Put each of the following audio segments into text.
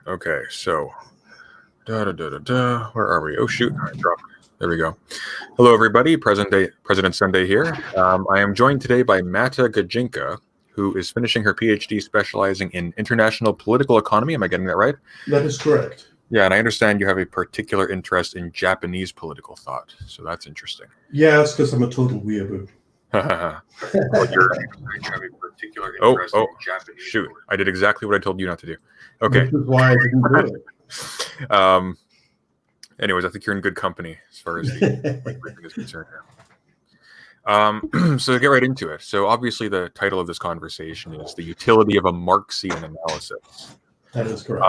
Okay, so where are we? Oh shoot, I dropped. There we go. Hello, everybody. President Sunday here. I am joined today by Mata Gajinka, who is finishing her PhD specializing in international political economy. Am I getting that right? That is correct. Yeah, and I understand you have a particular interest in Japanese political thought, so that's interesting. Yeah, it's because I'm a total weeaboo. You have a particular interest in Japanese. Shoot, I did exactly what I told you not to do. Okay. This is why I didn't do it. Anyways, I think you're in good company as far as the briefing is concerned here. So to get right into it. So obviously the title of this conversation is The Utility of a Marxian Analysis. That is correct.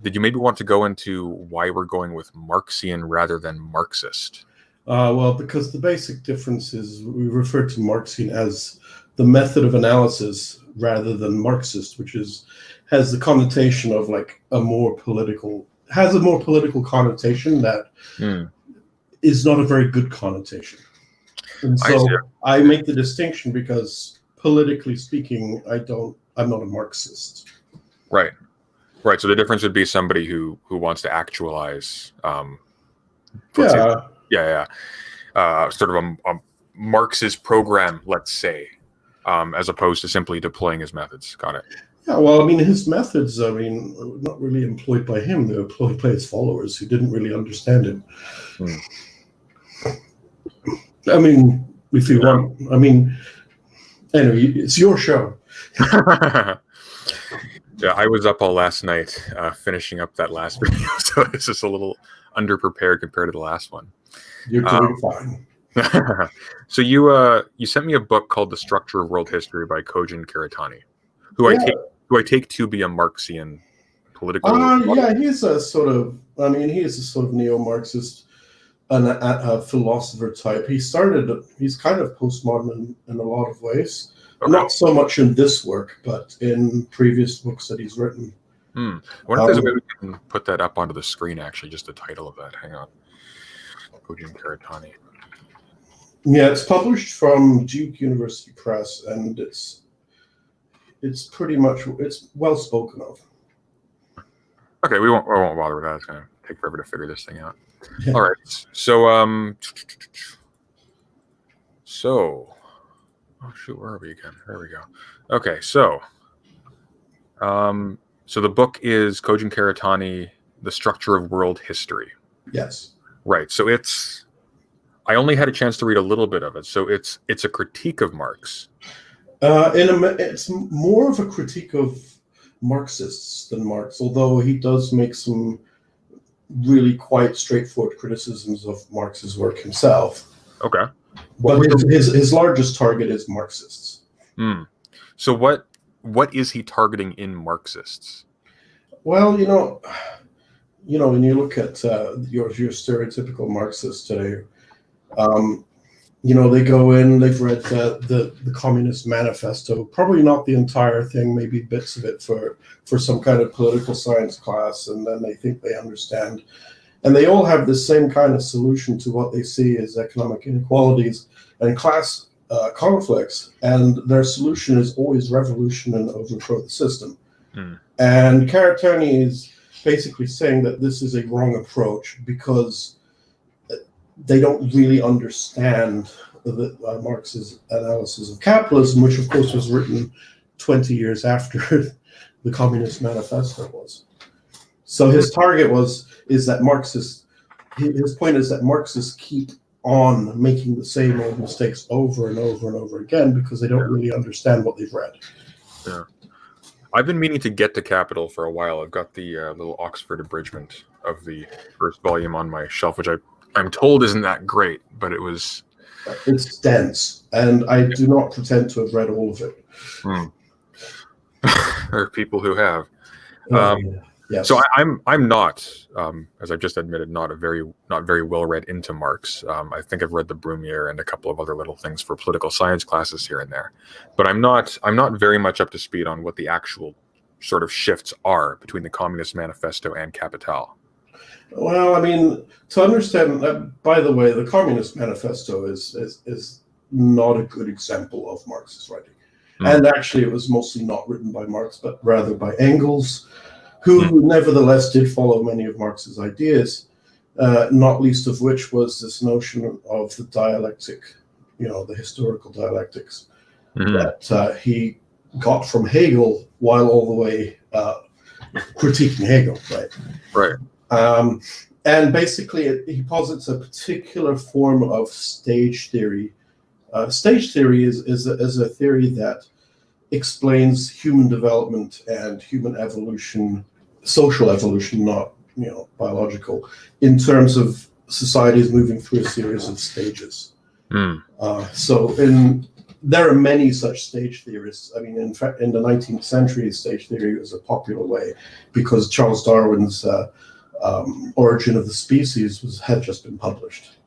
Did you maybe want to go into why we're going with Marxian rather than Marxist? Well, because the basic difference is we refer to Marxian as the method of analysis rather than Marxist, which has the connotation of like a more political connotation that is not a very good connotation. And so I make the distinction because politically speaking, I'm not a Marxist. Right. Right. So the difference would be somebody who wants to actualize sort of a Marxist program, let's say, as opposed to simply deploying his methods. Got it. Yeah, well, I mean, his methods, not really employed by him. They were employed by his followers who didn't really understand it. I mean, if you want, anyway, it's your show. Yeah, I was up all last night finishing up that last video, so it's just a little underprepared compared to the last one. You're doing fine. So you sent me a book called The Structure of World History by Kojin Karatani, who I take to be a Marxian political. Yeah, he's a sort of neo-Marxist, a philosopher type. He's kind of postmodern in a lot of ways. Okay. Not so much in this work, but in previous books that he's written. I wonder if there's a way we can put that up onto the screen, actually, just the title of that. Hang on. Kojin Karatani. Yeah, it's published from Duke University Press, and it's well spoken of. Okay, I won't bother with that. It's going to take forever to figure this thing out. Yeah. All right. So, oh shoot, where are we again? There we go. Okay, so the book is Kojin Karatani, The Structure of World History. Yes. Right. So I only had a chance to read a little bit of it. So it's a critique of Marx. It's more of a critique of Marxists than Marx, although he does make some really quite straightforward criticisms of Marx's work himself. Okay. But his largest target is Marxists. So what is he targeting in Marxists? Well, when you look at your stereotypical Marxist today, they go in, they've read the Communist Manifesto, probably not the entire thing, maybe bits of it for some kind of political science class, and then they think they understand. And they all have the same kind of solution to what they see as economic inequalities and class conflicts, and their solution is always revolution and overthrow the system. And Karatani is basically saying that this is a wrong approach because they don't really understand Marx's analysis of capitalism, which of course was written 20 years after the Communist Manifesto was. So his target is that his point is that Marxists keep on making the same old mistakes over and over and over again because they don't really understand what they've read. Yeah. I've been meaning to get to Capital for a while. I've got the little Oxford abridgment of the first volume on my shelf, which I'm told isn't that great, but it's dense, and I do not pretend to have read all of it. There are people who have. Yes. So I'm not, as I've just admitted, not very well read into Marx. I think I've read the Brumiere and a couple of other little things for political science classes here and there, but I'm not very much up to speed on what the actual sort of shifts are between the Communist Manifesto and Capital. Well, to understand, by the way, the Communist Manifesto is not a good example of Marxist writing. And actually, it was mostly not written by Marx, but rather by Engels. who nevertheless did follow many of Marx's ideas, not least of which was this notion of the dialectic, the historical dialectics that he got from Hegel, while all the way critiquing Hegel, right? Right. And basically, he posits a particular form of stage theory. Stage theory is a theory that explains human development and human evolution, social evolution, not biological, in terms of societies moving through a series of stages. There are many such stage theorists. I mean, in fact, in the 19th century, stage theory was a popular way because Charles Darwin's Origin of the Species had just been published.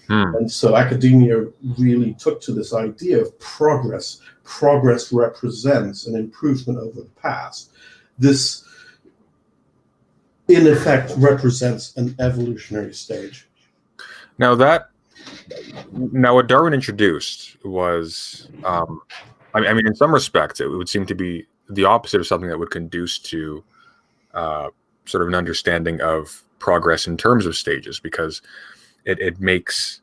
And so academia really took to this idea of progress. Progress represents an improvement over the past. This, in effect, represents an evolutionary stage. Now what Darwin introduced was, I mean, in some respects, it would seem to be the opposite of something that would conduce to sort of an understanding of progress in terms of stages, because it makes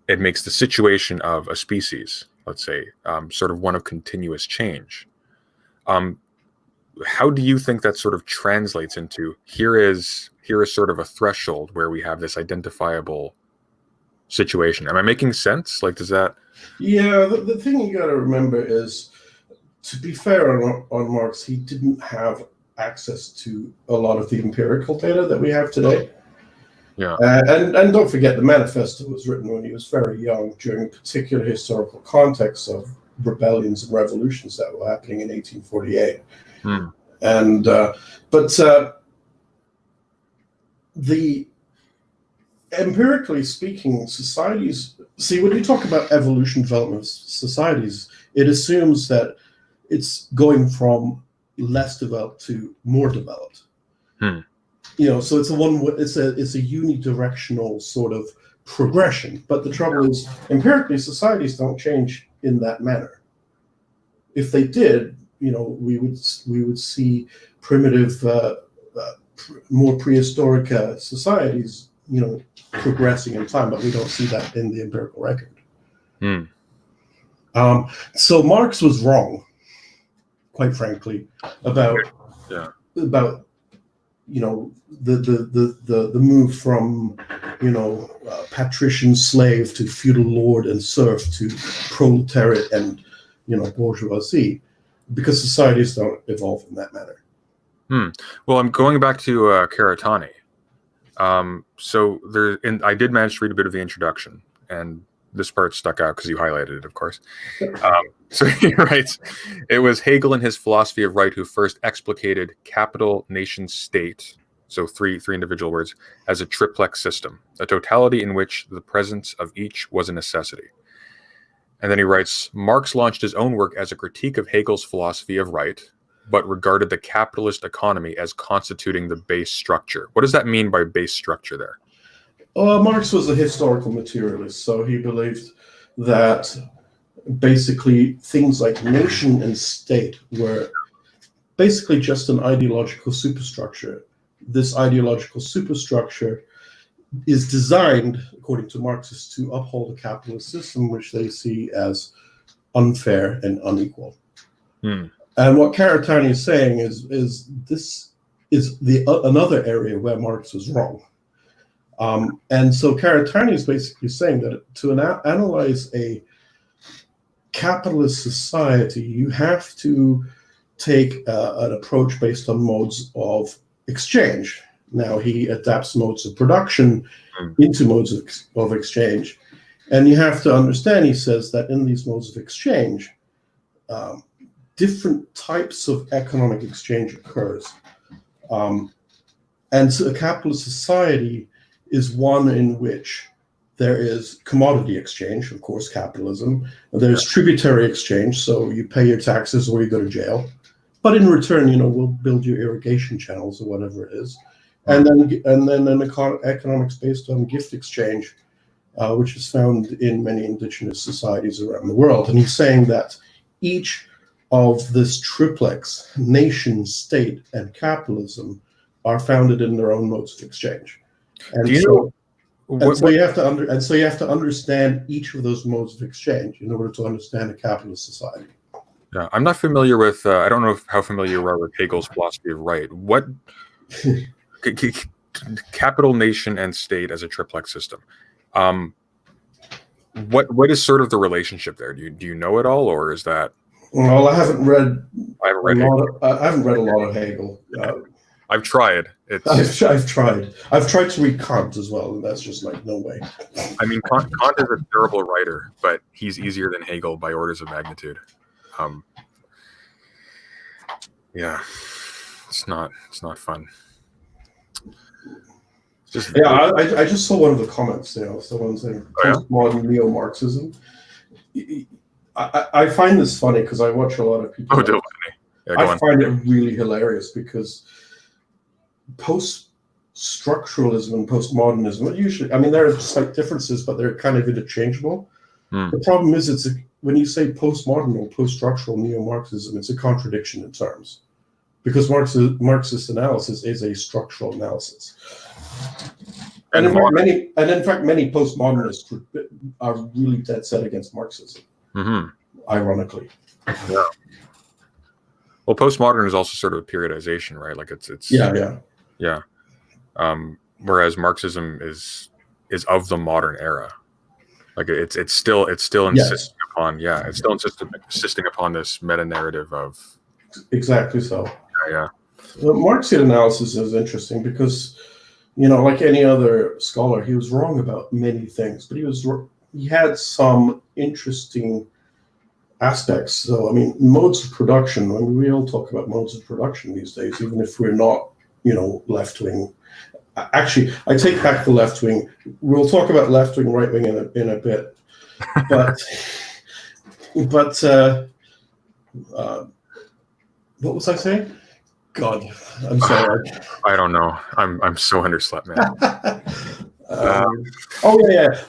the situation of a species, let's say, sort of one of continuous change. How do you think that sort of translates into here is sort of a threshold where we have this identifiable situation? Am I making sense? Like, does that? Yeah, the thing you got to remember is, to be fair on Marx, he didn't have access to a lot of the empirical data that we have today. Yeah. And don't forget, the manifesto was written when he was very young, during a particular historical context of rebellions and revolutions that were happening in 1848. And the empirically speaking, societies, see, when you talk about evolution development of societies, it assumes that it's going from less developed to more developed. So it's a unidirectional sort of progression. But the trouble is, empirically, societies don't change in that manner. If they did, we would see primitive, more prehistoric societies, progressing in time, but we don't see that in the empirical record. So Marx was wrong, quite frankly, about the move from patrician slave to feudal lord and serf to proletariat and bourgeoisie, because societies don't evolve in that manner. Well, I'm going back to Karatani. So I did manage to read a bit of the introduction, and this part stuck out because you highlighted it, of course. So he writes, it was Hegel and his philosophy of right who first explicated capital, nation, state, so three individual words, as a triplex system, a totality in which the presence of each was a necessity. And then he writes, Marx launched his own work as a critique of Hegel's philosophy of right, but regarded the capitalist economy as constituting the base structure. What does that mean by base structure there? Marx was a historical materialist, so he believed that basically things like nation and state were basically just an ideological superstructure. This ideological superstructure is designed, according to Marxists, to uphold a capitalist system which they see as unfair and unequal. And what Karatani is saying is this is another area where Marx was wrong. And so Karatani is basically saying that to analyze a capitalist society, you have to take an approach based on modes of exchange. Now he adapts modes of production into modes of exchange. And you have to understand, he says, that in these modes of exchange, different types of economic exchange occurs. And so a capitalist society is one in which there is commodity exchange, of course, capitalism. There's tributary exchange, so you pay your taxes or you go to jail. But in return, we'll build your irrigation channels or whatever it is. And then an economics based on gift exchange, which is found in many indigenous societies around the world. And he's saying that each of this triplex, nation, state, and capitalism, are founded in their own modes of exchange. And Do you so, know you have to understand each of those modes of exchange in order to understand a capitalist society. Yeah, I'm not familiar with. I don't know how familiar you are with Hegel's philosophy of right. What capital, nation, and state as a triplex system? What is sort of the relationship there? Do you know it all, or is that? Well, I haven't read Hegel. I haven't read a lot of Hegel. I've tried. I've tried. I've tried to read Kant as well, and that's just like no way. I mean, Kant is a terrible writer, but he's easier than Hegel by orders of magnitude. Yeah, it's not fun. It's just I just saw one of the comments. Someone saying postmodern neo-Marxism. I find this funny because I watch a lot of people. I find it really hilarious because post-structuralism and postmodernism usually, I mean, there are slight differences, but they're kind of interchangeable. The problem is, when you say postmodern or post-structural neo-Marxism, it's a contradiction in terms, because Marxist analysis is a structural analysis. And in fact, many postmodernists are really dead set against Marxism. Ironically. Yeah. Well, postmodern is also sort of a periodization, right? Like it's yeah. Whereas Marxism is of the modern era. Like it's still insisting upon insisting upon this meta narrative of exactly so. Yeah. The Marxian analysis is interesting because, like any other scholar, he was wrong about many things, but he had some interesting aspects. So, I mean, modes of production. I mean, we all talk about modes of production these days, even if we're not, left wing. Actually, I take back the left wing. We'll talk about left wing, right wing in a bit. But what was I saying? God, I'm sorry. I don't know. I'm so underslept, man. I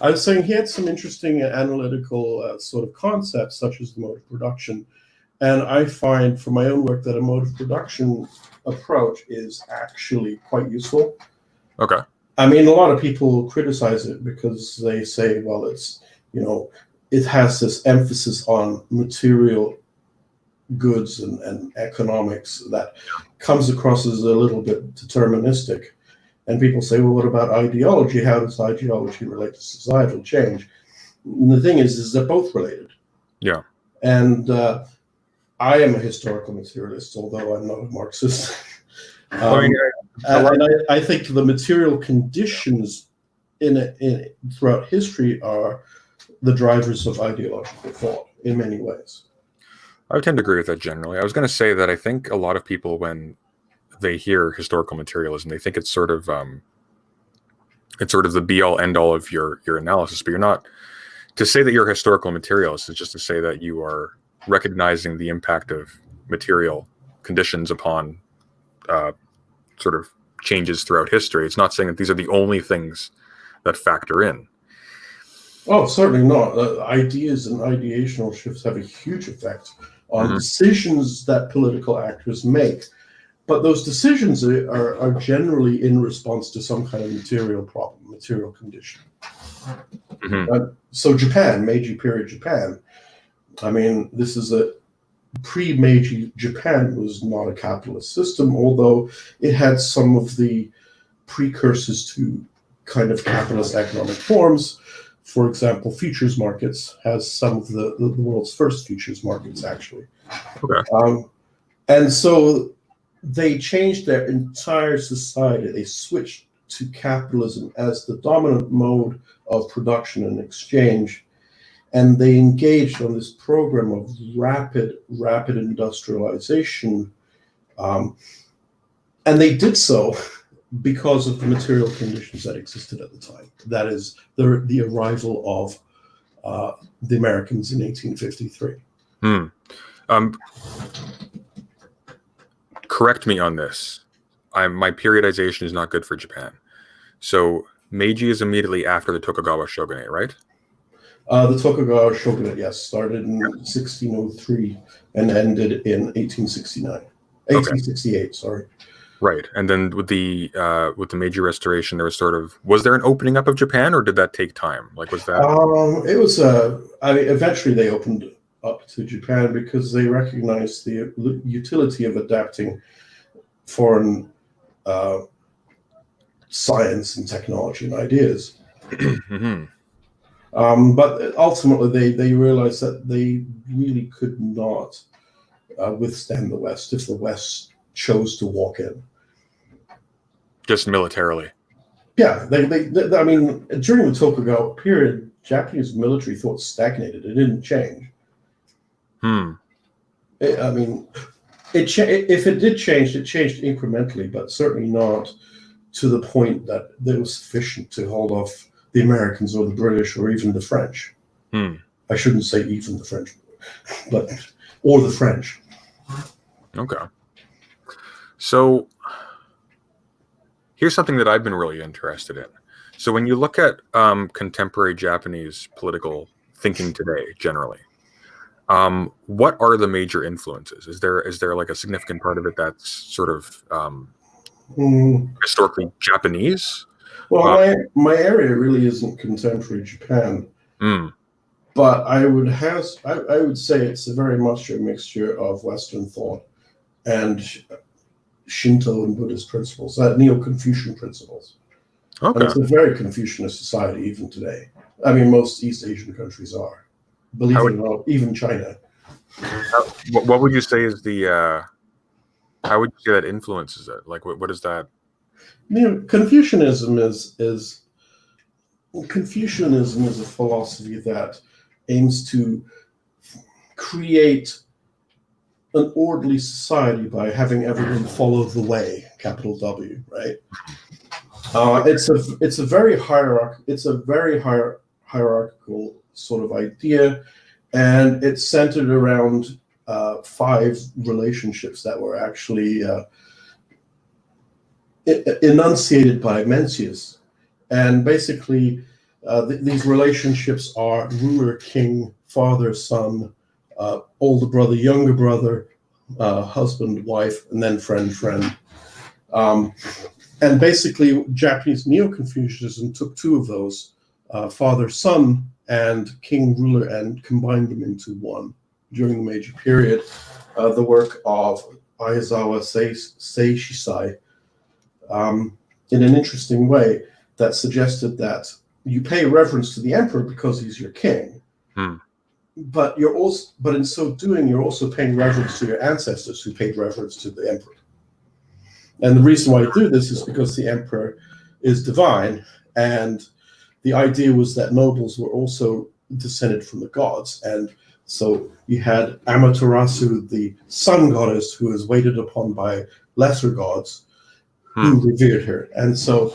was saying he had some interesting analytical sort of concepts, such as the mode of production. And I find from my own work that a mode of production approach is actually quite useful. Okay. I mean, a lot of people criticize it because they say, well, it's, it has this emphasis on material goods and economics that comes across as a little bit deterministic. And people say, well, what about ideology? How does ideology relate to societal change? And the thing is they're both related. Yeah. And I am a historical materialist, although I'm not a Marxist. I think the material conditions throughout history are the drivers of ideological thought in many ways. I would tend to agree with that generally. I was going to say that I think a lot of people, when they hear historical materialism, they think it's sort of the be all end all of your analysis, but you're not. To say that you're a historical materialist is just to say that you are recognizing the impact of material conditions upon sort of changes throughout history. It's not saying that these are the only things that factor in. Oh, certainly not. Ideas and ideational shifts have a huge effect on decisions that political actors make. But those decisions are generally in response to some kind of material problem, material condition. So Japan, Meiji period Japan, I mean, this is a pre-Meiji Japan was not a capitalist system, although it had some of the precursors to kind of capitalist economic forms. For example, futures markets has some of the world's first futures markets, actually. Okay. And so they changed their entire society. They switched to capitalism as the dominant mode of production and exchange. And they engaged on this program of rapid industrialization. And they did so because of the material conditions that existed at the time. That is the arrival of the Americans in 1853. Correct me on this. My periodization is not good for Japan. So Meiji is immediately after the Tokugawa shogunate, right? The Tokugawa shogunate, yes, started in 1603 and ended in 1869. 1868, sorry. Right. And then with the Meiji Restoration, there was there an opening up of Japan, or did that take time? Like, was that It was I mean, eventually they opened up to Japan because they recognized the utility of adapting foreign uh, science and technology and ideas. hmm But ultimately, they realized that they really could not withstand the West if the West chose to walk in. just militarily? Yeah, I mean, during the Tokugawa period, Japanese military thought stagnated. It didn't change. Hmm. I mean, if it did change, it changed incrementally, but certainly not to the point that it was sufficient to hold off the Americans or the British or even the French. Hmm. I shouldn't say even the French, but or the French. Okay. So here's something that I've been really interested in. So when you look at contemporary Japanese political thinking today, generally, what are the major influences? Is there like a significant part of it that's sort of historically Japanese? Well, Uh, my area really isn't contemporary Japan, mm, but I would say it's very much a mixture of Western thought and Shinto and Buddhist principles, Neo-Confucian principles. And okay. it's a very Confucianist society even today. I mean, most East Asian countries are. Believe How it would, or not, even China. what would you say is how would you say that influences it? Like, what is that? Confucianism is a philosophy that aims to create an orderly society by having everyone follow the way, capital W, right? It's a very hierarchical sort of idea, and it's centered around five relationships that were actually enunciated by Mencius. And basically, these relationships are ruler, king, father, son, older brother, younger brother, husband, wife, and then friend, friend. Um, and basically, Japanese Neo-Confucianism took two of those, father, son, and king, ruler, and combined them into one during the Meiji period. The work of Aizawa Seishisai, in an interesting way, that suggested that you pay reverence to the emperor because he's your king, Hmm. but in so doing, you're also paying reverence to your ancestors who paid reverence to the emperor. And the reason why you do this is because the emperor is divine, and the idea was that nobles were also descended from the gods. And so you had Amaterasu, the sun goddess, who is waited upon by lesser gods who revered her. And so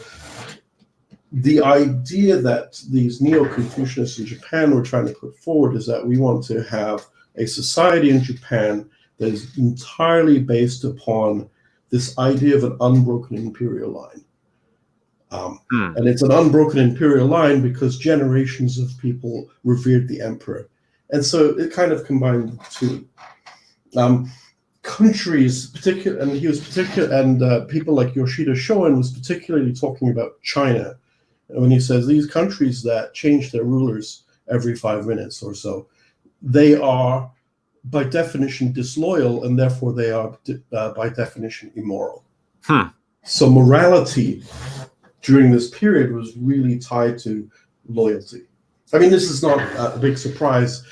the idea that these Neo-Confucianists in Japan were trying to put forward is that we want to have a society in Japan that is entirely based upon this idea of an unbroken imperial line. And it's an unbroken imperial line because generations of people revered the emperor. And so it kind of combined the two. Countries, and people like Yoshida Shoin was particularly talking about China. And when he says these countries that change their rulers every 5 minutes or so, they are by definition disloyal, and therefore they are by definition immoral. So morality during this period was really tied to loyalty. I mean, this is not a big surprise.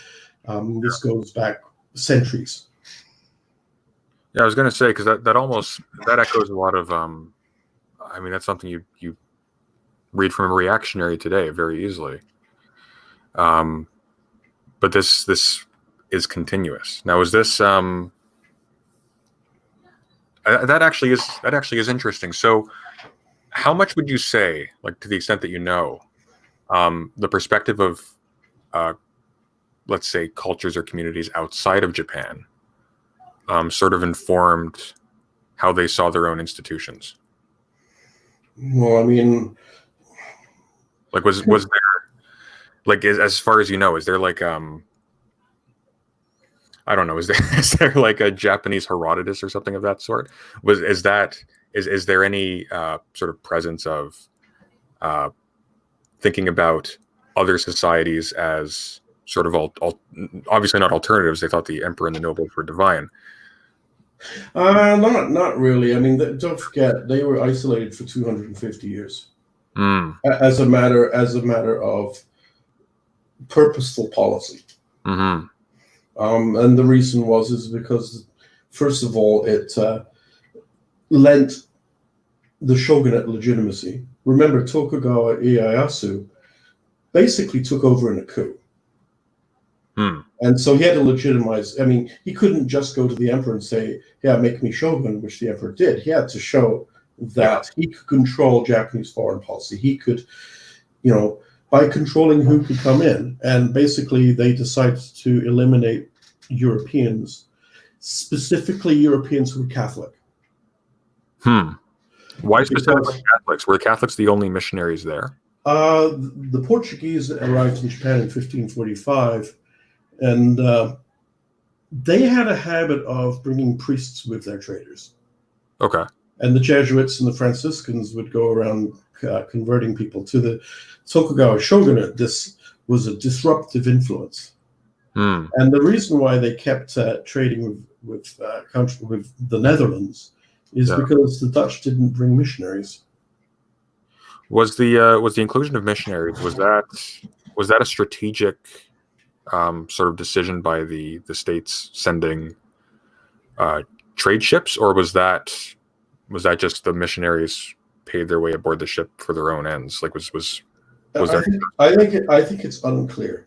This goes back centuries. Yeah, I was going to say, because that echoes a lot of I mean, that's something you read from a reactionary today very easily. But this is continuous. Now, is this that actually is interesting. So, how much would you say, like to the extent that you know, the perspective of let's say cultures or communities outside of Japan sort of informed how they saw their own institutions? Well, I mean, Like, was there, like, as far as you know, is there like I don't know, is there is there like a Japanese Herodotus or something of that sort? Is that is there any sort of presence of thinking about other societies as sort of obviously not alternatives? They thought the emperor and the nobles were divine. Not really. I mean, don't forget they were isolated for 250 years as a matter of purposeful policy. Mm-hmm. And the reason is because, first of all, it lent the shogunate legitimacy. Remember, Tokugawa Ieyasu basically took over in a coup. And so he had to legitimize. I mean, he couldn't just go to the emperor and say, yeah, make me shogun, which the emperor did. He had to show that he could control Japanese foreign policy. He could, by controlling who could come in. And basically, they decided to eliminate Europeans, specifically Europeans who were Catholic. Why specifically Catholics? Were Catholics the only missionaries there? The Portuguese arrived in Japan in 1545, and they had a habit of bringing priests with their traders. Okay. And the Jesuits and the Franciscans would go around converting people to the Tokugawa shogunate. This was a disruptive influence. And the reason why they kept trading with the Netherlands is because the Dutch didn't bring missionaries. Was the inclusion of missionaries, was that a strategic sort of decision by the states sending trade ships, or was that just the missionaries paid their way aboard the ship for their own ends? Like was there? I think it's unclear.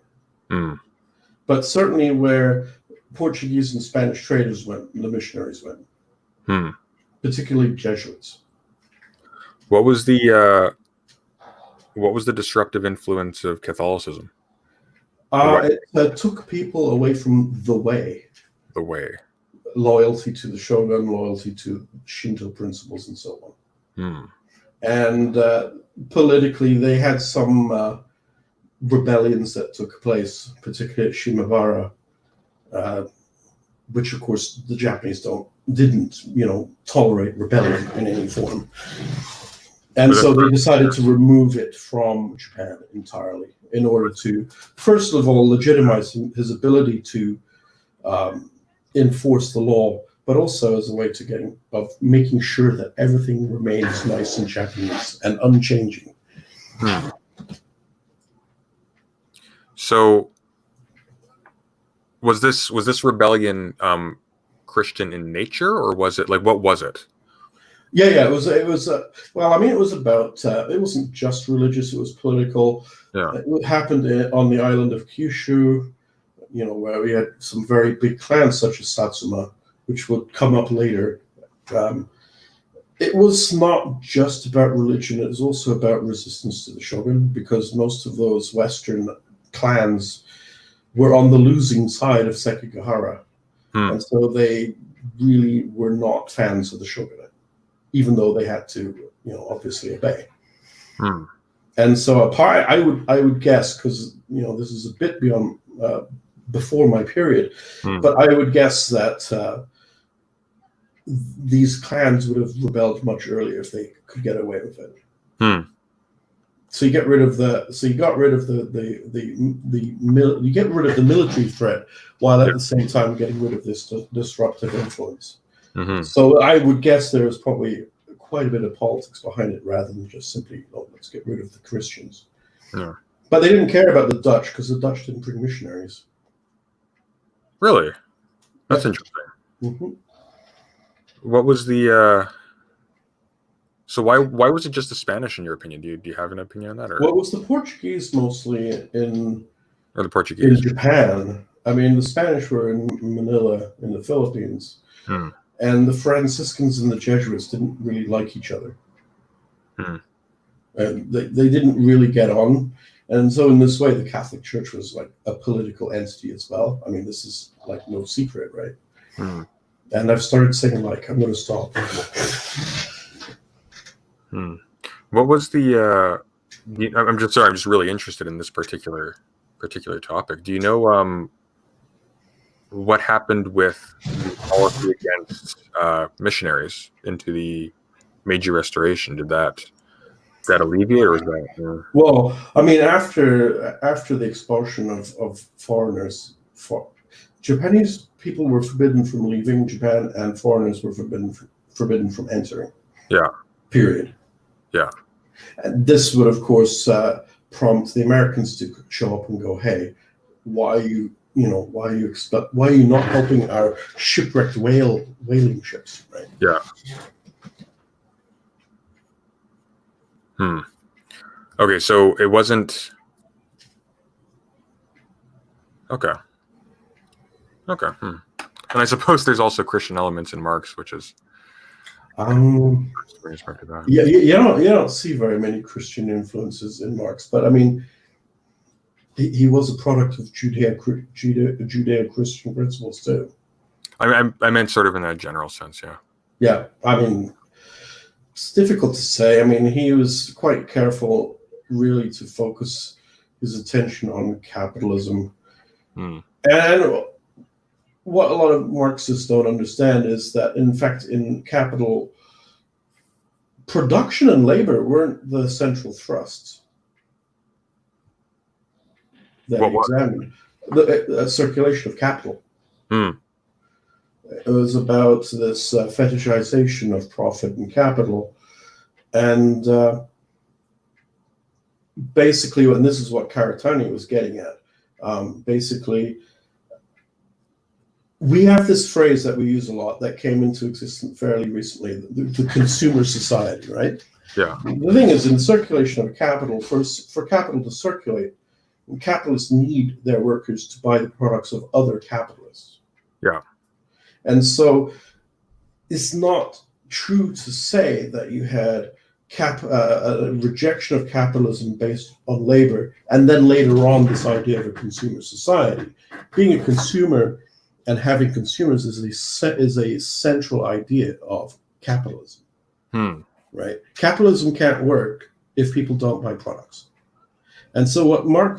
But certainly where Portuguese and Spanish traders went, the missionaries went. Particularly Jesuits. What was the disruptive influence of Catholicism? It took people away from the way. The way. Loyalty to the shogun, loyalty to Shinto principles, and so on. And politically, they had some rebellions that took place, particularly at Shimabara, which, of course, the Japanese didn't tolerate rebellion in any form. And so they decided to remove it from Japan entirely in order to, first of all, legitimize his ability to enforce the law, but also as a way of making sure that everything remains nice and Japanese and unchanging. So was this rebellion Christian in nature, or was it what was it? Yeah, it was. Well, I mean, it was about. It wasn't just religious; it was political. Yeah. It happened on the island of Kyushu, where we had some very big clans such as Satsuma, which would come up later. It was not just about religion; it was also about resistance to the shogun, because most of those Western clans were on the losing side of Sekigahara, and so they really were not fans of the shogunate, even though they had to, obviously obey. And so I would guess, because this is a bit beyond before my period, but I would guess that these clans would have rebelled much earlier if they could get away with it. So you get rid of the military threat, while at the same time getting rid of this disruptive influence. So I would guess there is probably quite a bit of politics behind it, rather than just simply, let's get rid of the Christians. Yeah. But they didn't care about the Dutch, because the Dutch didn't bring missionaries. Really? That's interesting. What was the so why was it just the Spanish, in your opinion? Do you have an opinion on that? Or? Well, it was the Portuguese mostly or the Portuguese in Japan. I mean, the Spanish were in Manila in the Philippines, and the Franciscans and the Jesuits didn't really like each other. And they didn't really get on. And so in this way, the Catholic Church was like a political entity as well. I mean, this is like no secret, right? And I've started saying, I'm going to stop. What was the? I'm just really interested in this particular topic. Do you know what happened with the policy against missionaries into the Meiji Restoration, did that alleviate, or was that? Well, I mean, after the expulsion of foreigners, Japanese people were forbidden from leaving Japan, and foreigners were forbidden from entering. Yeah. Period. Yeah. And this would, of course, prompt the Americans to show up and go, "Hey, why are you not helping our shipwrecked whaling ships?" Right? Yeah. Okay, so it wasn't. Okay. And I suppose there's also Christian elements in Marx, which is. Yeah, you don't see very many Christian influences in Marx, but I mean, he was a product of Judeo-Christian principles too. I meant sort of in a general sense, yeah. Yeah, I mean, it's difficult to say. I mean, he was quite careful, really, to focus his attention on capitalism. And what a lot of Marxists don't understand is that, in fact, in capital, production and labor weren't the central thrusts that he examined. The circulation of capital. It was about this fetishization of profit and capital. And basically, and this is what Karatani was getting at, basically, we have this phrase that we use a lot that came into existence fairly recently, the consumer society, right? Yeah. The thing is, in circulation of capital, for capital to circulate, capitalists need their workers to buy the products of other capitalists. Yeah. And so it's not true to say that you had a rejection of capitalism based on labor, and then later on this idea of a consumer society. Being a consumer and having consumers is a central idea of capitalism, right? Capitalism can't work if people don't buy products. And so what what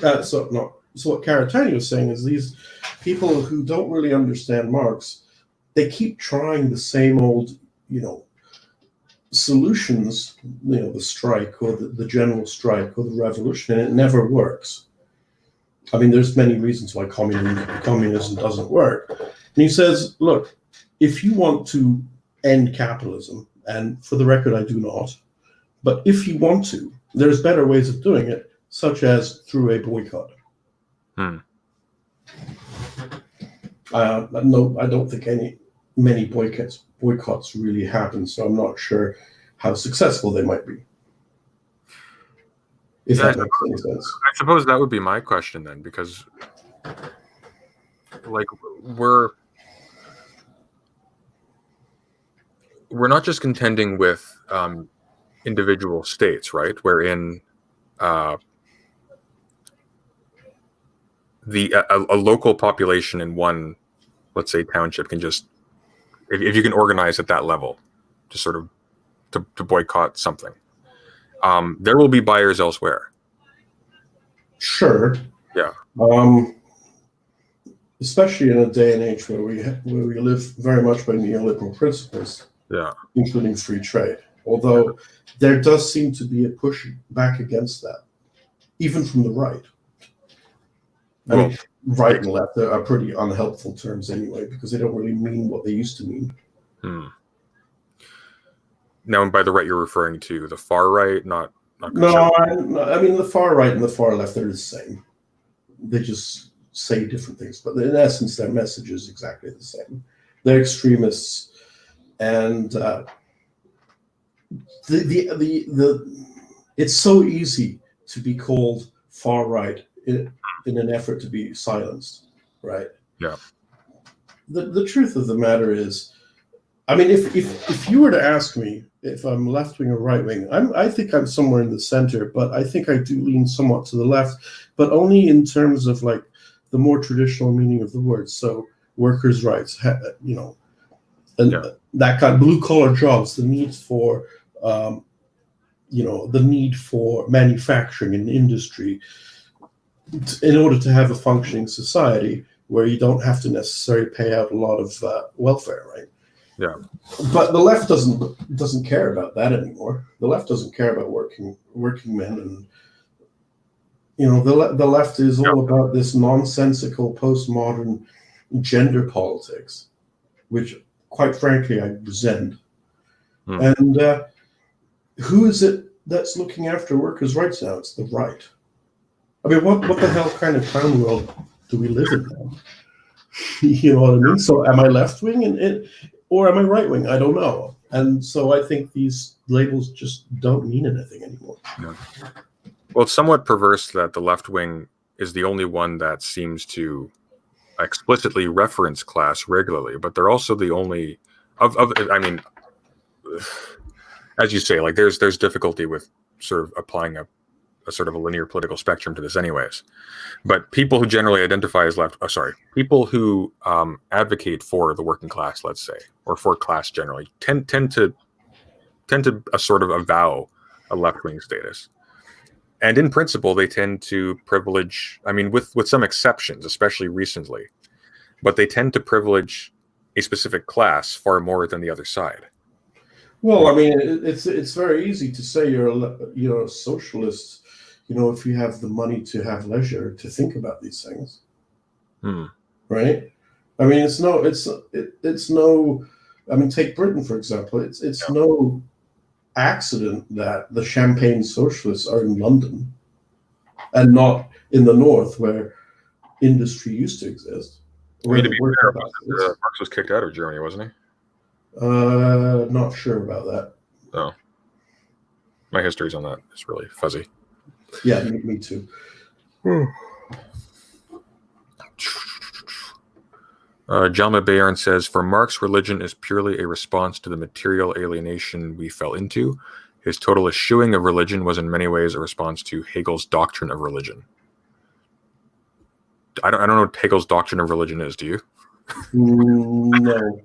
Karatani was saying is these people who don't really understand Marx, they keep trying the same old, solutions, the strike or the general strike or the revolution, and it never works. I mean, there's many reasons why communism doesn't work. And he says, look, if you want to end capitalism, and for the record, I do not, but if you want to, there's better ways of doing it, such as through a boycott. No, I don't think many boycotts really happen, so I'm not sure how successful they might be. If that makes any sense. I suppose that would be my question then, because we're not just contending with individual states, right? Wherein a local population in one, let's say, township can just, if you can organize at that level, just sort of to boycott something, there will be buyers elsewhere. Sure. Yeah. Especially in a day and age where we live very much by neoliberal principles. Yeah. Including free trade. Although there does seem to be a push back against that, even from the right. I mean, right and left are pretty unhelpful terms anyway, because they don't really mean what they used to mean. Now, and by the right, you're referring to the far right, not No, I mean, the far right and the far left are the same. They just say different things, but in essence, their message is exactly the same. They're extremists, and it's so easy to be called far right in an effort to be silenced, right? Yeah. The truth of the matter is, I mean, if you were to ask me if I'm left wing or right wing, I think I'm somewhere in the center, but I think I do lean somewhat to the left, but only in terms of like the more traditional meaning of the word. So workers' rights, and that kind of blue collar jobs, the need for manufacturing and industry in order to have a functioning society where you don't have to necessarily pay out a lot of welfare, right? Yeah. But the left doesn't care about that anymore. The left doesn't care about working men, and the left is all about this nonsensical postmodern gender politics, which, quite frankly, I resent. And who is it that's looking after workers' rights now? It's the right. I mean, what the hell kind of clown world do we live in now? You know what I mean? So am I left wing or am I right wing? I don't know. And so I think these labels just don't mean anything anymore. Yeah. Well, it's somewhat perverse that the left wing is the only one that seems to explicitly reference class regularly, but they're also the only I mean, as you say, like there's difficulty with sort of applying a sort of a linear political spectrum to this anyways. But people who generally identify as left, people who advocate for the working class, let's say, or for class generally, tend to sort of avow a left-wing status. And in principle, they tend to privilege, I mean, with some exceptions, especially recently, but they tend to privilege a specific class far more than the other side. Well, I mean, it's very easy to say you're a socialist, if you have the money to have leisure to think about these things, right? I mean, it's no. I mean, take Britain for example. It's no accident that the Champagne socialists are in London and not in the north where industry used to exist. Where Marx was kicked out of Germany, wasn't he? Not sure about that. Oh, my history's on that is really fuzzy. Yeah, me too. Jalma Bayern says, for Marx, religion is purely a response to the material alienation we fell into. His total eschewing of religion was in many ways a response to Hegel's doctrine of religion. I don't know what Hegel's doctrine of religion is. Do you? No.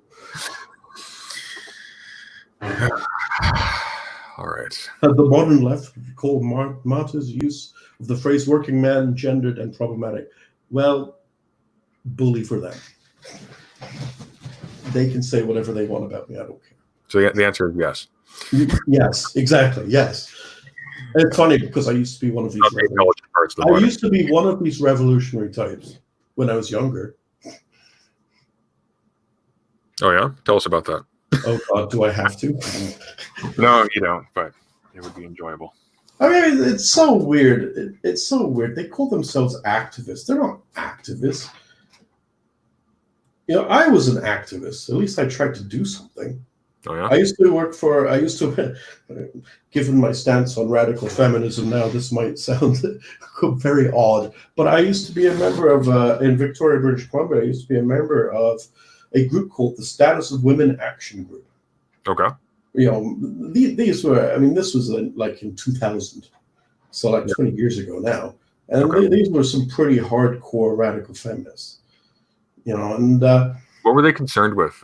All right. The modern left called Marta's use of the phrase working man gendered and problematic. Well, bully for them. They can say whatever they want about me. I don't care. So the answer is yes. Yes, exactly. Yes. And it's funny because I used to be one of these. I used to be one of these revolutionary types when I was younger. Oh yeah, tell us about that. Oh God, do I have to? No, you don't. But it would be enjoyable. I mean, it's so weird. It's so weird. They call themselves activists. They're not activists. I was an activist. At least I tried to do something. Oh yeah. I used to, given my stance on radical feminism now, this might sound very odd, but I used to be a member of, in Victoria, British Columbia, I used to be a member of a group called the Status of Women Action Group. Okay. These were, I mean, this was like in 2000, so like 20 years ago now, and these were some pretty hardcore radical feminists, and what were they concerned with?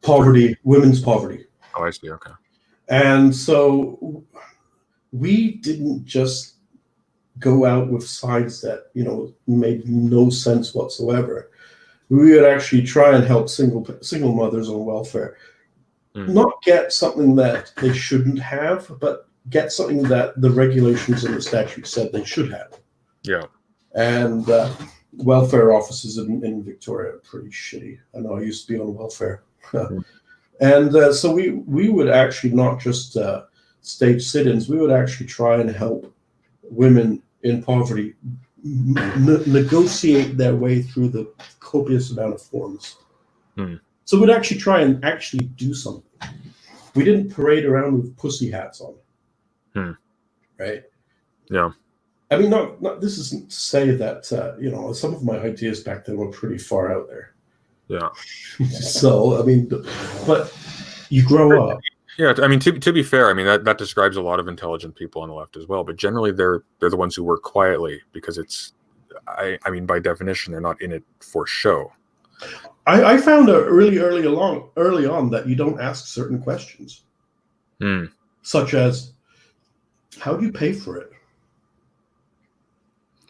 Poverty, women's poverty. Oh, I see. Okay. And so we didn't just go out with signs that, made no sense whatsoever. We would actually try and help single mothers on welfare. Not get something that they shouldn't have, but get something that the regulations and the statute said they should have. Yeah. And welfare offices in Victoria are pretty shitty. I know I used to be on welfare. And so we would actually not just stage sit-ins, we would actually try and help women in poverty negotiate their way through the copious amount of forms. So we'd actually try and actually do something. We didn't parade around with pussy hats on. Right? Yeah. I mean, not this isn't to say that, some of my ideas back then were pretty far out there. Yeah. So, I mean, but you grow up. Yeah, I mean, to be fair, I mean that describes a lot of intelligent people on the left as well. But generally, they're the ones who work quietly because it's, I mean, by definition, they're not in it for show. I found really early on that you don't ask certain questions, such as, how do you pay for it?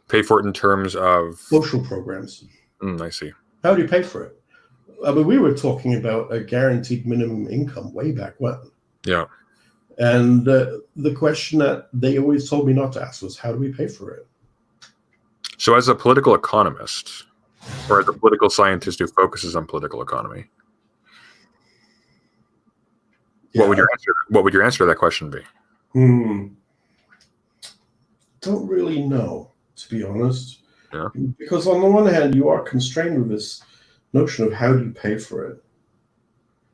Pay for it in terms of social programs. I see. How do you pay for it? I mean, we were talking about a guaranteed minimum income way back when. Yeah. And the question that they always told me not to ask was, how do we pay for it? So as a political economist, or as a political scientist who focuses on political economy, Yeah. what would your answer to that question be? Don't really know, to be honest. Yeah. Because on the one hand, you are constrained with this notion of how do you pay for it.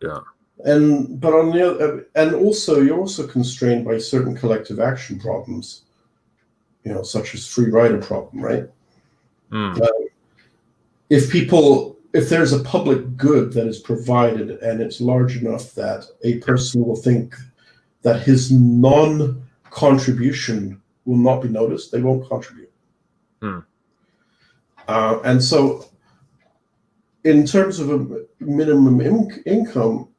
Yeah. But on the other, and also you're also constrained by certain collective action problems, such as free rider problem, right? If there's a public good that is provided and it's large enough that a person will think that his non-contribution will not be noticed, they won't contribute. And so in terms of a minimum income,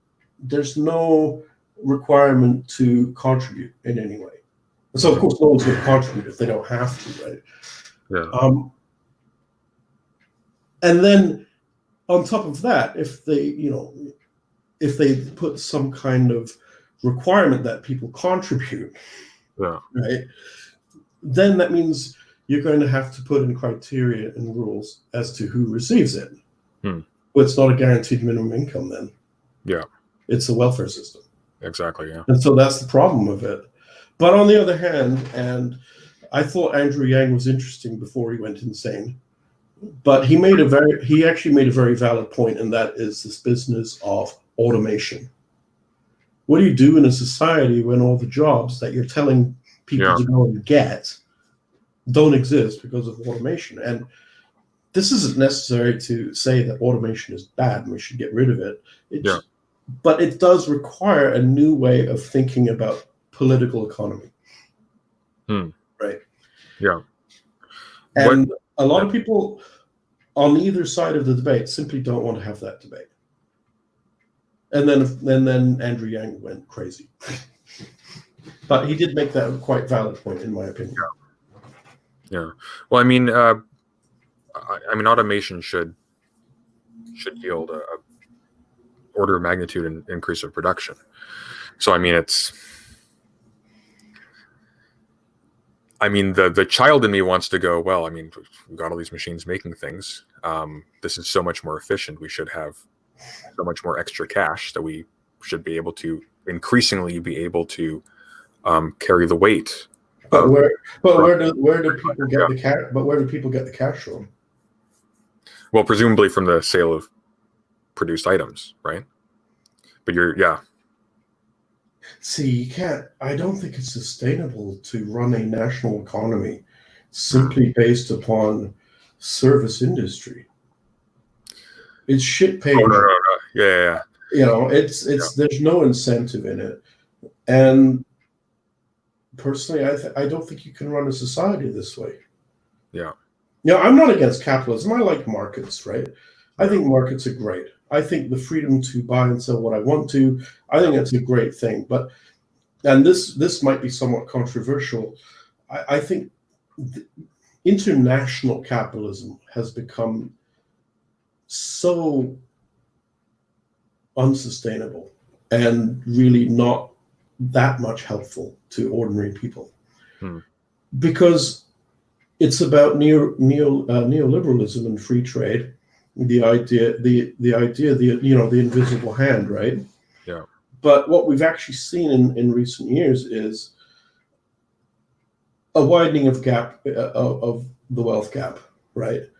there's no requirement to contribute in any way. So of course, no one's going to contribute if they don't have to, right? Yeah. And then on top of that, if they put some kind of requirement that people contribute, right, then that means you're going to have to put in criteria and rules as to who receives it. Well, it's not a guaranteed minimum income then. Yeah. It's a welfare system. Exactly, yeah. And so that's the problem of it. But on the other hand, and I thought Andrew Yang was interesting before he went insane, but he actually made a very valid point, and that is this business of automation. What do you do in a society when all the jobs that you're telling people to go and get don't exist because of automation? And this isn't necessary to say that automation is bad and we should get rid of it. But it does require a new way of thinking about political economy. Right? Yeah. And a lot of people on either side of the debate simply don't want to have that debate. And then Andrew Yang went crazy. But he did make that a quite valid point, in my opinion. Yeah. Well, I mean, automation should yield a order of magnitude increase of production. So, I mean, the child in me wants to go, well, I mean, we've got all these machines making things. This is so much more efficient. We should have so much more extra cash that we should be able to increasingly be able to carry the weight. But where do people get the cash? But where do people get the cash from? Well, presumably from the sale of produced items, right? But See, you can't. I don't think it's sustainable to run a national economy simply based upon service industry. It's shit paid. Oh, no. Yeah. There's no incentive in it, and personally, I don't think you can run a society this way. Yeah. I'm not against capitalism. I like markets, right? I think markets are great. I think the freedom to buy and sell what I want to, I think that's a great thing. And this might be somewhat controversial. I think international capitalism has become so unsustainable and really not that much helpful to ordinary people, because it's about neoliberalism and free trade. The invisible hand, right? Yeah. But what we've actually seen in recent years is a widening of the wealth gap, right?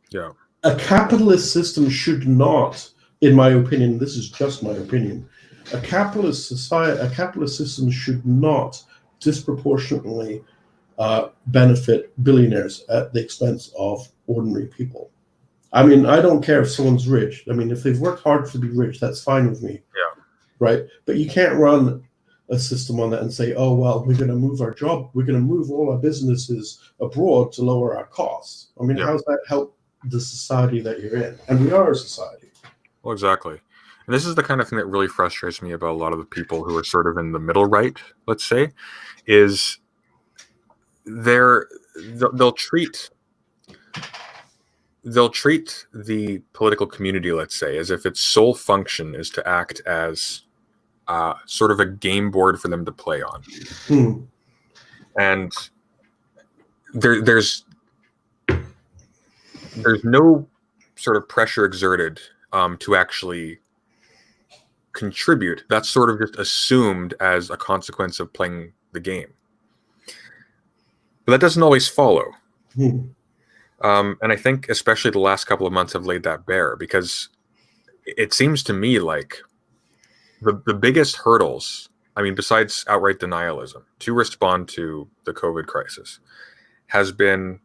Yeah. A capitalist system should not, in my opinion, this is just my opinion, a capitalist system should not disproportionately benefit billionaires at the expense of ordinary people. I mean, I don't care if someone's rich. I mean, if they've worked hard to be rich, that's fine with me. Yeah. Right? But you can't run a system on that and say, oh, well, we're going to move all our businesses abroad to lower our costs. I mean, how does that help the society that you're in? And we are a society. Well, exactly. And this is the kind of thing that really frustrates me about a lot of the people who are sort of in the middle right, let's say, is they'll treat they'll treat the political community, let's say, as if its sole function is to act as sort of a game board for them to play on. Hmm. And there's no sort of pressure exerted to actually contribute. That's sort of just assumed as a consequence of playing the game. But that doesn't always follow. Hmm. And I think especially the last couple of months have laid that bare, because it seems to me like the biggest hurdles, I mean, besides outright denialism, to respond to the COVID crisis has been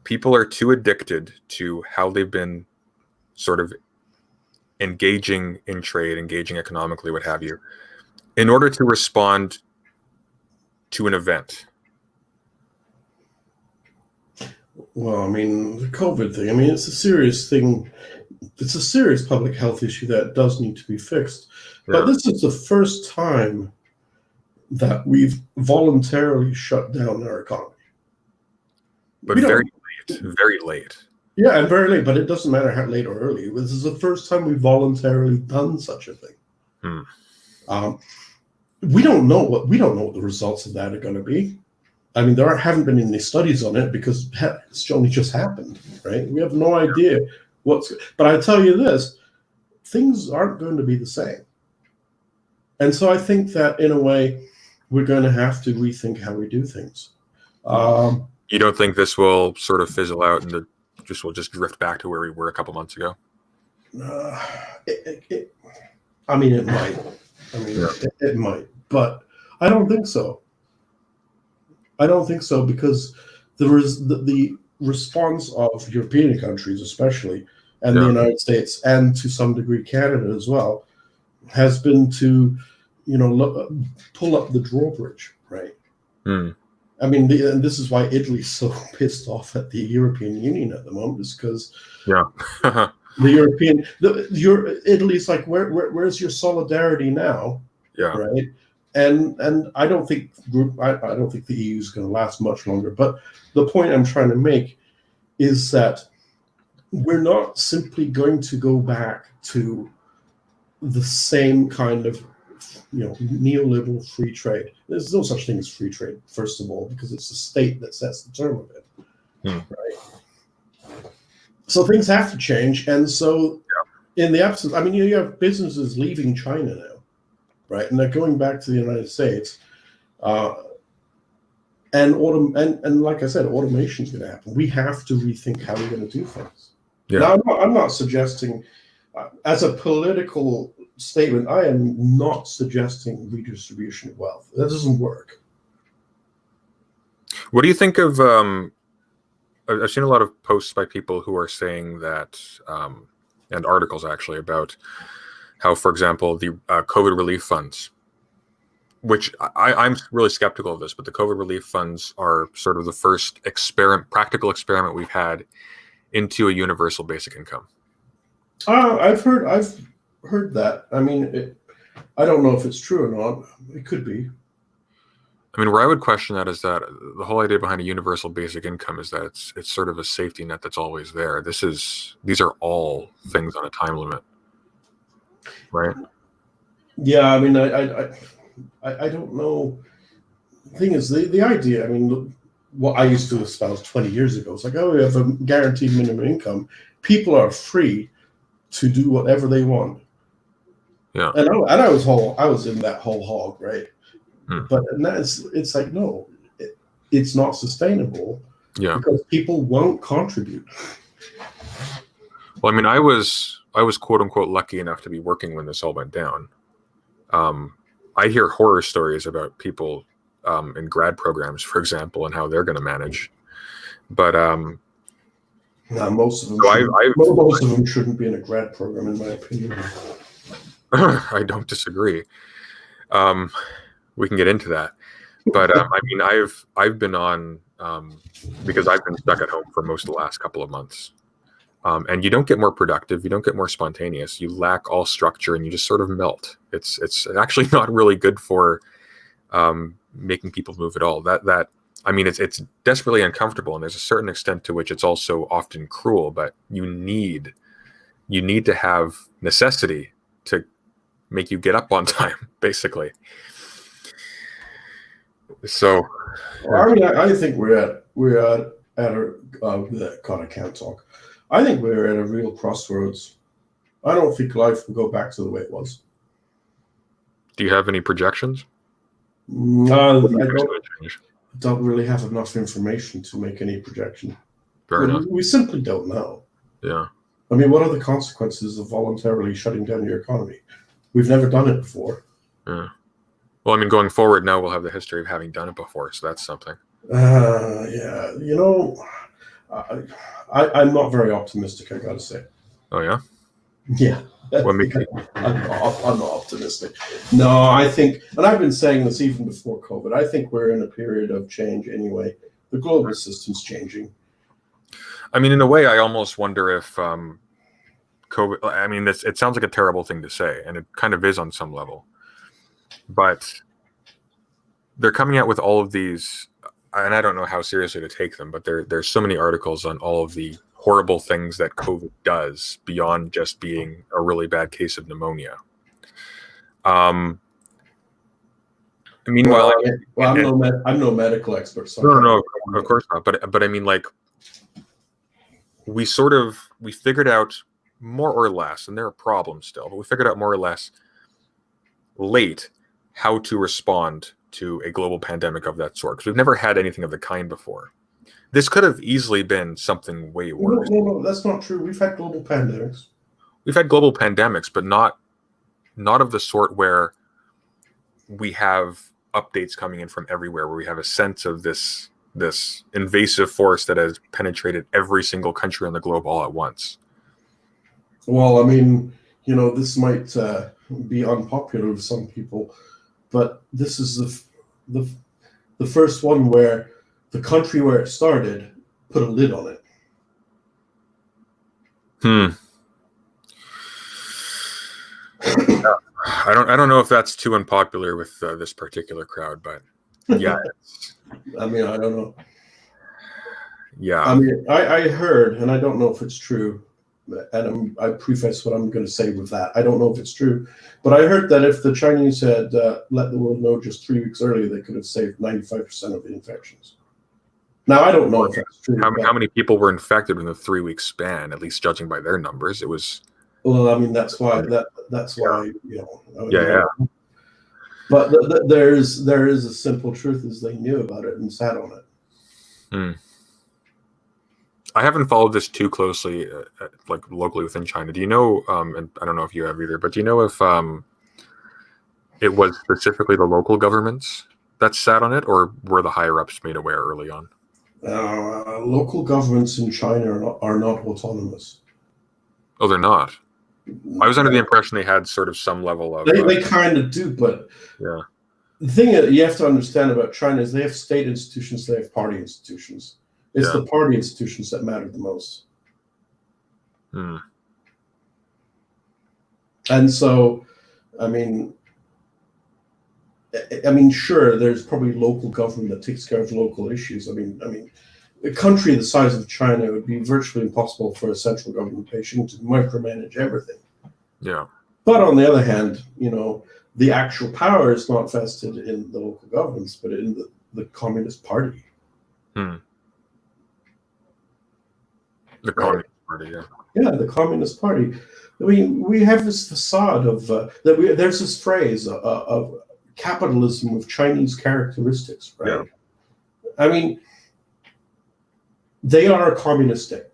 people are too addicted to how they've been sort of engaging in trade, engaging economically, what have you, in order to respond to an event. Well, I mean, the COVID thing, I mean, it's a serious thing. It's a serious public health issue that does need to be fixed. Yeah. But this is the first time that we've voluntarily shut down our economy. But very late. Yeah, and very late, but it doesn't matter how late or early. This is the first time we've voluntarily done such a thing. We don't know what the results of that are going to be. I mean, there haven't been any studies on it because it's only just happened, right? We have no idea but I tell you this, things aren't going to be the same. And so I think that in a way, we're going to have to rethink how we do things. You don't think this will sort of fizzle out and we'll just drift back to where we were a couple months ago? I mean, it might. It might, but I don't think so. I don't think so, because the response of European countries, especially, and the United States, and to some degree Canada as well, has been to, pull up the drawbridge, right? I mean, and this is why Italy's so pissed off at the European Union at the moment, is because Italy's like, where's your solidarity now? Yeah. Right. And I don't think the EU is going to last much longer. But the point I'm trying to make is that we're not simply going to go back to the same kind of neoliberal free trade. There's no such thing as free trade, first of all, because it's the state that sets the term of it. Right. So things have to change, and so in the absence, I mean, you have businesses leaving China now. Right, and they're going back to the United States, and like I said, automation is going to happen. We have to rethink how we're going to do things. Yeah. Now, I'm not suggesting, as a political statement, I am not suggesting redistribution of wealth. That doesn't work. What do you think of? I've seen a lot of posts by people who are saying that, and articles actually about how, for example, the COVID relief funds, which I'm really skeptical of this, but the COVID relief funds are sort of the first practical experiment we've had into a universal basic income. I've heard that. I mean, I don't know if it's true or not. It could be. I mean, where I would question that is that the whole idea behind a universal basic income is that it's sort of a safety net that's always there. These are all things on a time limit. Right. Yeah, I mean, I don't know. The thing is, the idea, I mean, what I used to espouse 20 years ago, it's like, we have a guaranteed minimum income. People are free to do whatever they want. Yeah. And I was in that whole hog, right? But it's like, no, it's not sustainable. Yeah. Because people won't contribute. Well, I mean, I was quote unquote lucky enough to be working when this all went down. I hear horror stories about people in grad programs, for example, and how they're going to manage. But most of them shouldn't be in a grad program, in my opinion. I don't disagree. We can get into that, but I mean, I've been on because I've been stuck at home for most of the last couple of months. And you don't get more productive. You don't get more spontaneous. You lack all structure, and you just sort of melt. It's actually not really good for making people move at all. That I mean, it's desperately uncomfortable, and there's a certain extent to which it's also often cruel. But you need to have necessity to make you get up on time, basically. So, Well, I mean, I think we're at a God, I can't talk. I think we're at a real crossroads. I don't think life will go back to the way it was. do you have any projections? No, What do you I think is going to change? don't really have enough information to make any projection. Fair enough. We simply don't know. Yeah. I mean, what are the consequences of voluntarily shutting down your economy? We've never done it before. Yeah. Well, I mean, going forward now, we'll have the history of having done it before, so that's something. Yeah, you know, I'm not very optimistic, I gotta say. Oh yeah. Yeah. What makes you? I'm not optimistic. No, I think, and I've been saying this even before COVID, I think we're in a period of change anyway. The global system's changing. I mean, in a way, I almost wonder if COVID. I mean, it sounds like a terrible thing to say, and it kind of is on some level. But they're coming out with all of these, and I don't know how seriously to take them, but there's so many articles on all of the horrible things that COVID does beyond just being a really bad case of pneumonia. Meanwhile, I'm no medical expert. So no, of course not. But I mean, like, we figured out more or less, and there are problems still, but we figured out more or less late how to respond to a global pandemic of that sort, because we've never had anything of the kind before. This could have easily been something way worse. No, that's not true. We've had global pandemics. We've had global pandemics, but not of the sort where we have updates coming in from everywhere, where we have a sense of this invasive force that has penetrated every single country on the globe all at once. Well, I mean, you know, this might be unpopular with some people, but this is the first one where the country where it started put a lid on it. I don't know if that's too unpopular with this particular crowd, but yeah. I mean, I don't know. Yeah. I mean, I heard, and I don't know if it's true, and I preface what I'm going to say with that. I don't know if it's true, but I heard that if the Chinese had let the world know just 3 weeks earlier, they could have saved 95% of the infections. Now, I don't know if that's true. How many people were infected in the 3-week span? At least judging by their numbers, it was. Well, I mean, that's why you know. Yeah. But there is a simple truth: is they knew about it and sat on it. I haven't followed this too closely, like locally within China. Do you know? And I don't know if you have either, but do you know if it was specifically the local governments that sat on it, or were the higher ups made aware early on? Local governments in China are not autonomous. Oh, they're not. I was under the impression they had sort of some level of. They kind of do, but yeah. The thing that you have to understand about China is they have state institutions, they have party institutions. It's the party institutions that matter the most. And so, I mean, sure, there's probably local government that takes care of local issues. I mean, a country the size of China, it would be virtually impossible for a central government patient to micromanage everything. Yeah. But on the other hand, you know, the actual power is not vested in the local governments, but in the Communist Party. The Communist Party, yeah. Yeah, the Communist Party. I mean, we have this facade of there's this phrase of capitalism with Chinese characteristics, right? Yeah. I mean, they are a communist state.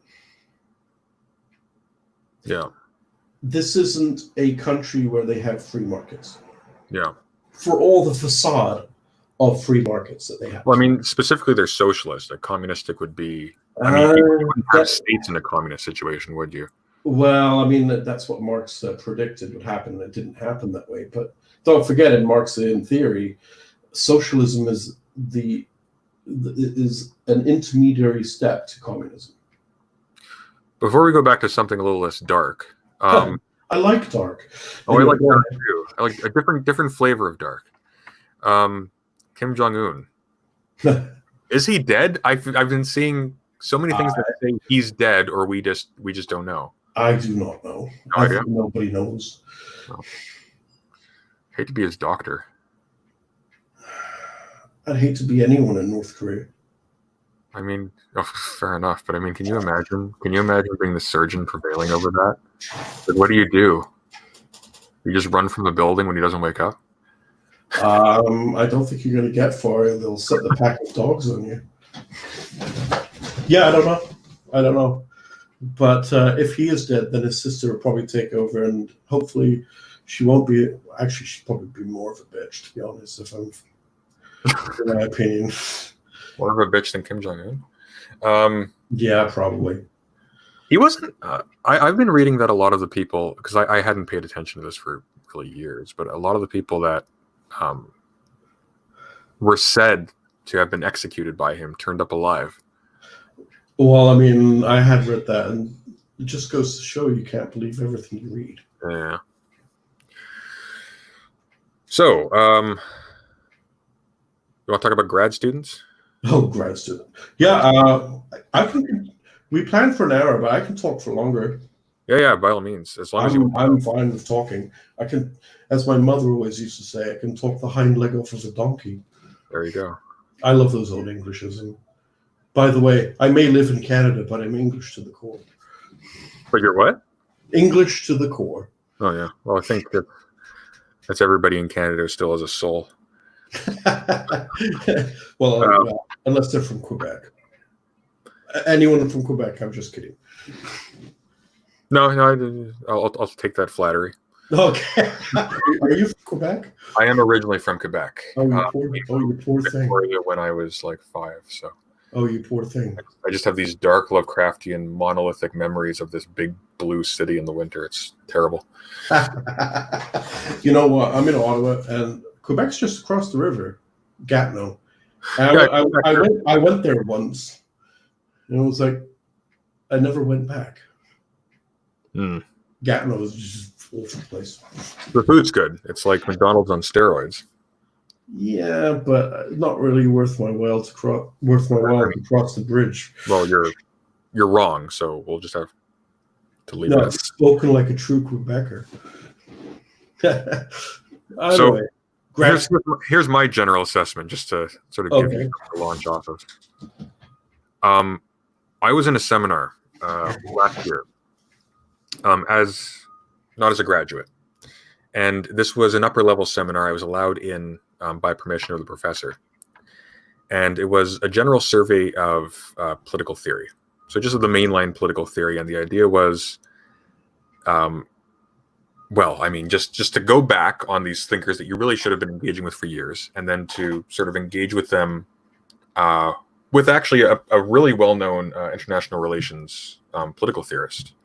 Yeah. This isn't a country where they have free markets. Yeah. For all the facade of free markets that they have. Well, I mean, specifically, they're socialist. A communistic would be. I mean, you wouldn't have states in a communist situation, would you? Well, I mean, that's what Marx predicted would happen, and it didn't happen that way. But don't forget, in Marxian theory, socialism is an intermediary step to communism. Before we go back to something a little less dark, I like dark. I like dark too. I like a different flavor of dark. Kim Jong-un. Is he dead? I've been seeing so many things that say he's dead, or we just don't know. I do not know. No idea. Nobody knows. Well, hate to be his doctor. I'd hate to be anyone in North Korea. I mean, fair enough, but I mean, can you imagine being the surgeon prevailing over that? Like, what do? You just run from the building when he doesn't wake up? I don't think you're going to get far. They'll set the pack of dogs on you. Yeah, I don't know. But if he is dead, then his sister will probably take over, and hopefully she won't be. Actually, she'll probably be more of a bitch, to be honest, in my opinion. More of a bitch than Kim Jong-un? Yeah, probably. He wasn't. I've been reading that a lot of the people, because I hadn't paid attention to this for really years, but a lot of the people that were said to have been executed by him turned up alive. Well, I mean, I had read that, and it just goes to show you can't believe everything you read. Yeah. So, you want to talk about grad students? Oh, grad student. Yeah, we planned for an hour, but I can talk for longer. Yeah, by all means. As long as I'm fine with talking. I can, as my mother always used to say, I can talk the hind leg off of a donkey. There you go. I love those old Englishes. And by the way, I may live in Canada, but I'm English to the core. But you're what? English to the core. Oh, yeah. Well, I think that's everybody in Canada who still has a soul. Well, unless they're from Quebec. Anyone from Quebec, I'm just kidding. No, I'll take that flattery. Okay. Are you from Quebec? I am originally from Quebec. Oh, you poor thing. When I was like 5, so. Oh, you poor thing. I just have these dark Lovecraftian monolithic memories of this big blue city in the winter. It's terrible. You know what? I'm in Ottawa, and Quebec's just across the river, Gatineau. And I went there once, and it was like, I never went back. Gatineau is just an awful place. The food's good. It's like McDonald's on steroids. Yeah, but not really worth my while to cross the bridge. Well, you're wrong, so we'll just have to leave it. Spoken like a true Quebecer. Anyway, so here's my general assessment, just to sort of give you a launch off of. I was in a seminar last year, not as a graduate, and this was an upper level seminar. I was allowed in by permission of the professor, and it was a general survey of political theory. So just of the mainline political theory, and the idea was, just to go back on these thinkers that you really should have been engaging with for years, and then to sort of engage with them with actually a really well-known international relations political theorist,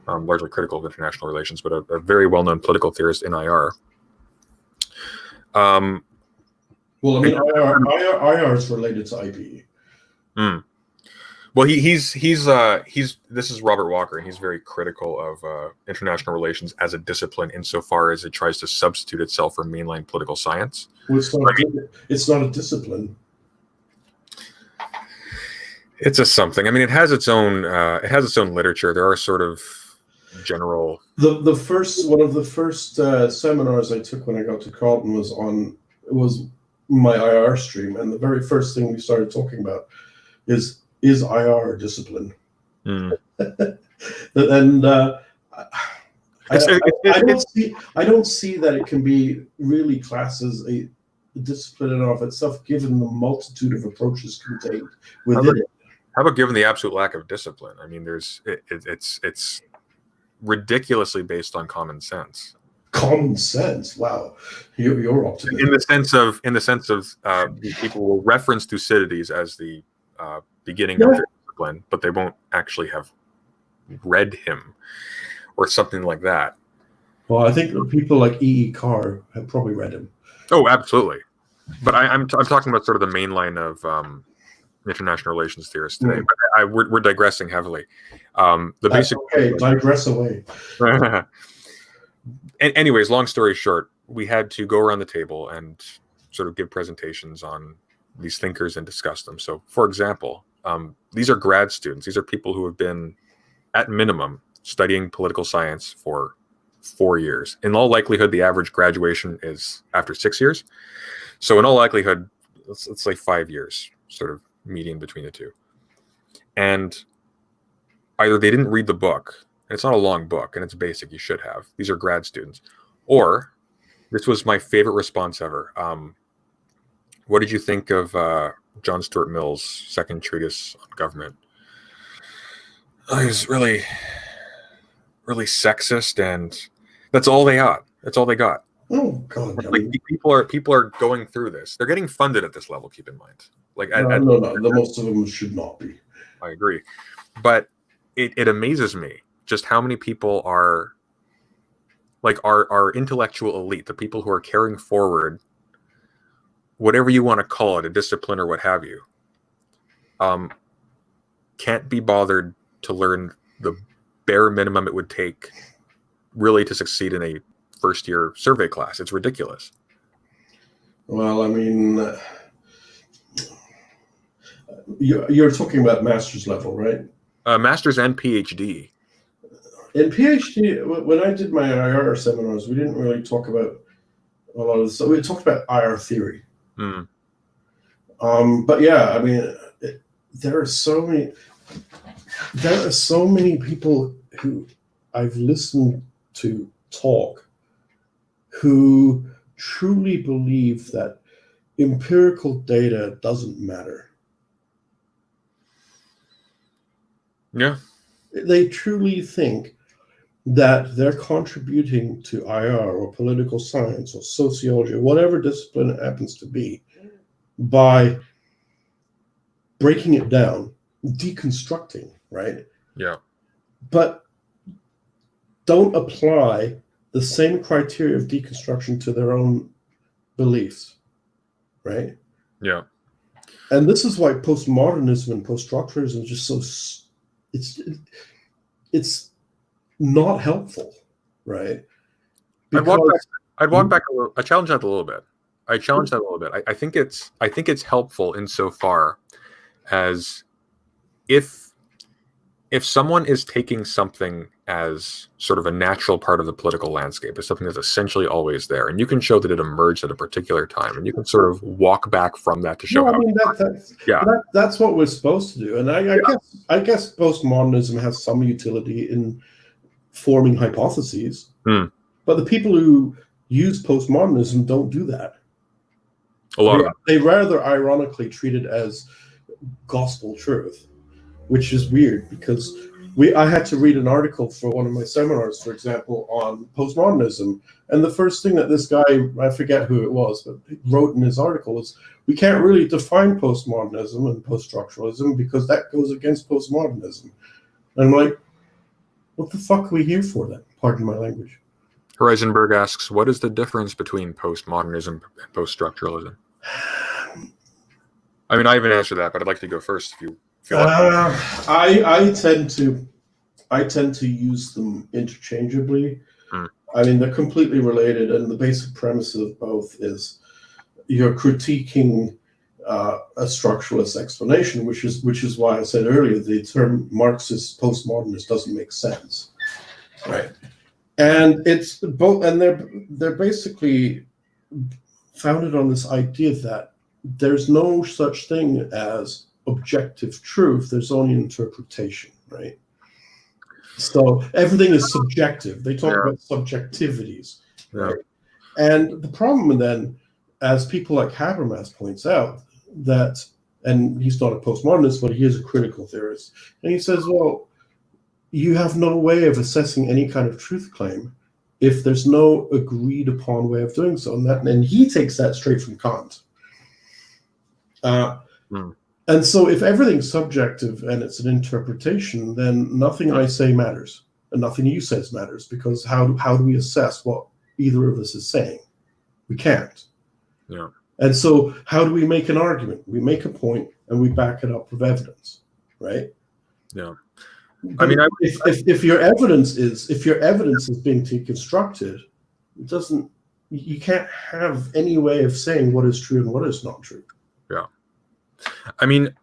largely critical of international relations, but a very well-known political theorist in IR. Well, I mean, IR is related to IB. Well, he's this is Robert Walker, and he's very critical of international relations as a discipline insofar as it tries to substitute itself for mainline political science. Well, it's not a discipline. It's a something. I mean, it has its own literature. There are sort of general. One of the first seminars I took when I got to Carleton was my IR stream, and the very first thing we started talking about is IR a discipline? And I don't see that it can be really classed as a discipline in and of itself, given the multitude of approaches contained within it. How about given the absolute lack of discipline? I mean, it's ridiculously based on common sense. Common sense. Wow, you're optimistic. In the sense of people will reference Thucydides as the beginning of their discipline, but they won't actually have read him or something like that. Well, I think people like E.E. Carr have probably read him. Oh, absolutely. But I'm talking about sort of the main line of international relations theorists today. But we're digressing heavily. The basic. Okay, digress away. Anyways, long story short, we had to go around the table and sort of give presentations on these thinkers and discuss them. So, for example, these are grad students. These are people who have been, at minimum, studying political science for 4 years. In all likelihood, the average graduation is after 6 years. So in all likelihood, let's say 5 years, sort of median between the two. And either they didn't read the book, and it's not a long book, and it's basic, you should have. These are grad students. Or, this was my favorite response ever. What did you think of John Stuart Mill's second treatise on government? It was really, really sexist, and that's all they got. That's all they got. Oh God! Like, people are going through this. They're getting funded at this level. Keep in mind. Like, no. The most of them should not be. I agree, but it amazes me just how many people are, like, our intellectual elite, the people who are carrying forward whatever you want to call it, a discipline or what have you, can't be bothered to learn the bare minimum it would take really to succeed in a first-year survey class. It's ridiculous. Well, I mean, you're talking about master's level, right? Master's and PhD. In PhD, when I did my IR seminars, we didn't really talk about a lot of this. So we talked about IR theory. Mm. But yeah, I mean, there are so many people who I've listened to talk who truly believe that empirical data doesn't matter. Yeah. They truly think that they're contributing to IR or political science or sociology or whatever discipline it happens to be by breaking it down, deconstructing, right? Yeah. But don't apply the same criteria of deconstruction to their own beliefs, right? Yeah. And this is why postmodernism and poststructuralism is just so, it's not helpful, right? Because I'd walk back a little. I challenge that a little bit. I think it's helpful insofar as if someone is taking something as sort of a natural part of the political landscape, as something that's essentially always there, and you can show that it emerged at a particular time, and you can sort of walk back from that to show how. I mean, that's what we're supposed to do, and I guess postmodernism has some utility in forming hypotheses, but the people who use postmodernism don't do that. They rather ironically treat it as gospel truth, which is weird because I had to read an article for one of my seminars, for example, on postmodernism, and the first thing that this guy, I forget who it was, but he wrote in his article was, we can't really define postmodernism and poststructuralism because that goes against postmodernism. And I'm like, what the fuck are we here for then? Pardon my language. Heisenberg asks, what is the difference between postmodernism and poststructuralism? I mean, I haven't answered that, but I'd like to go first if you feel like. I tend to use them interchangeably. I mean, they're completely related, and the basic premise of both is you're critiquing a structuralist explanation, which is why I said earlier the term Marxist postmodernist doesn't make sense, right? And it's both, and they're basically founded on this idea that there's no such thing as objective truth. There's only interpretation, right? So everything is subjective. They talk about subjectivities, right? And the problem then, as people like Habermas points out, that, and he's not a postmodernist, but he is a critical theorist, and he says, well, you have no way of assessing any kind of truth claim if there's no agreed upon way of doing so. And he takes that straight from Kant. And so if everything's subjective and it's an interpretation, then nothing I say matters and nothing you says matters, because how do we assess what either of us is saying? We can't. Yeah. And so how do we make an argument? We make a point and we back it up with evidence, right? Yeah. But I mean, if your evidence is being deconstructed, it doesn't. You can't have any way of saying what is true and what is not true. Yeah. I mean,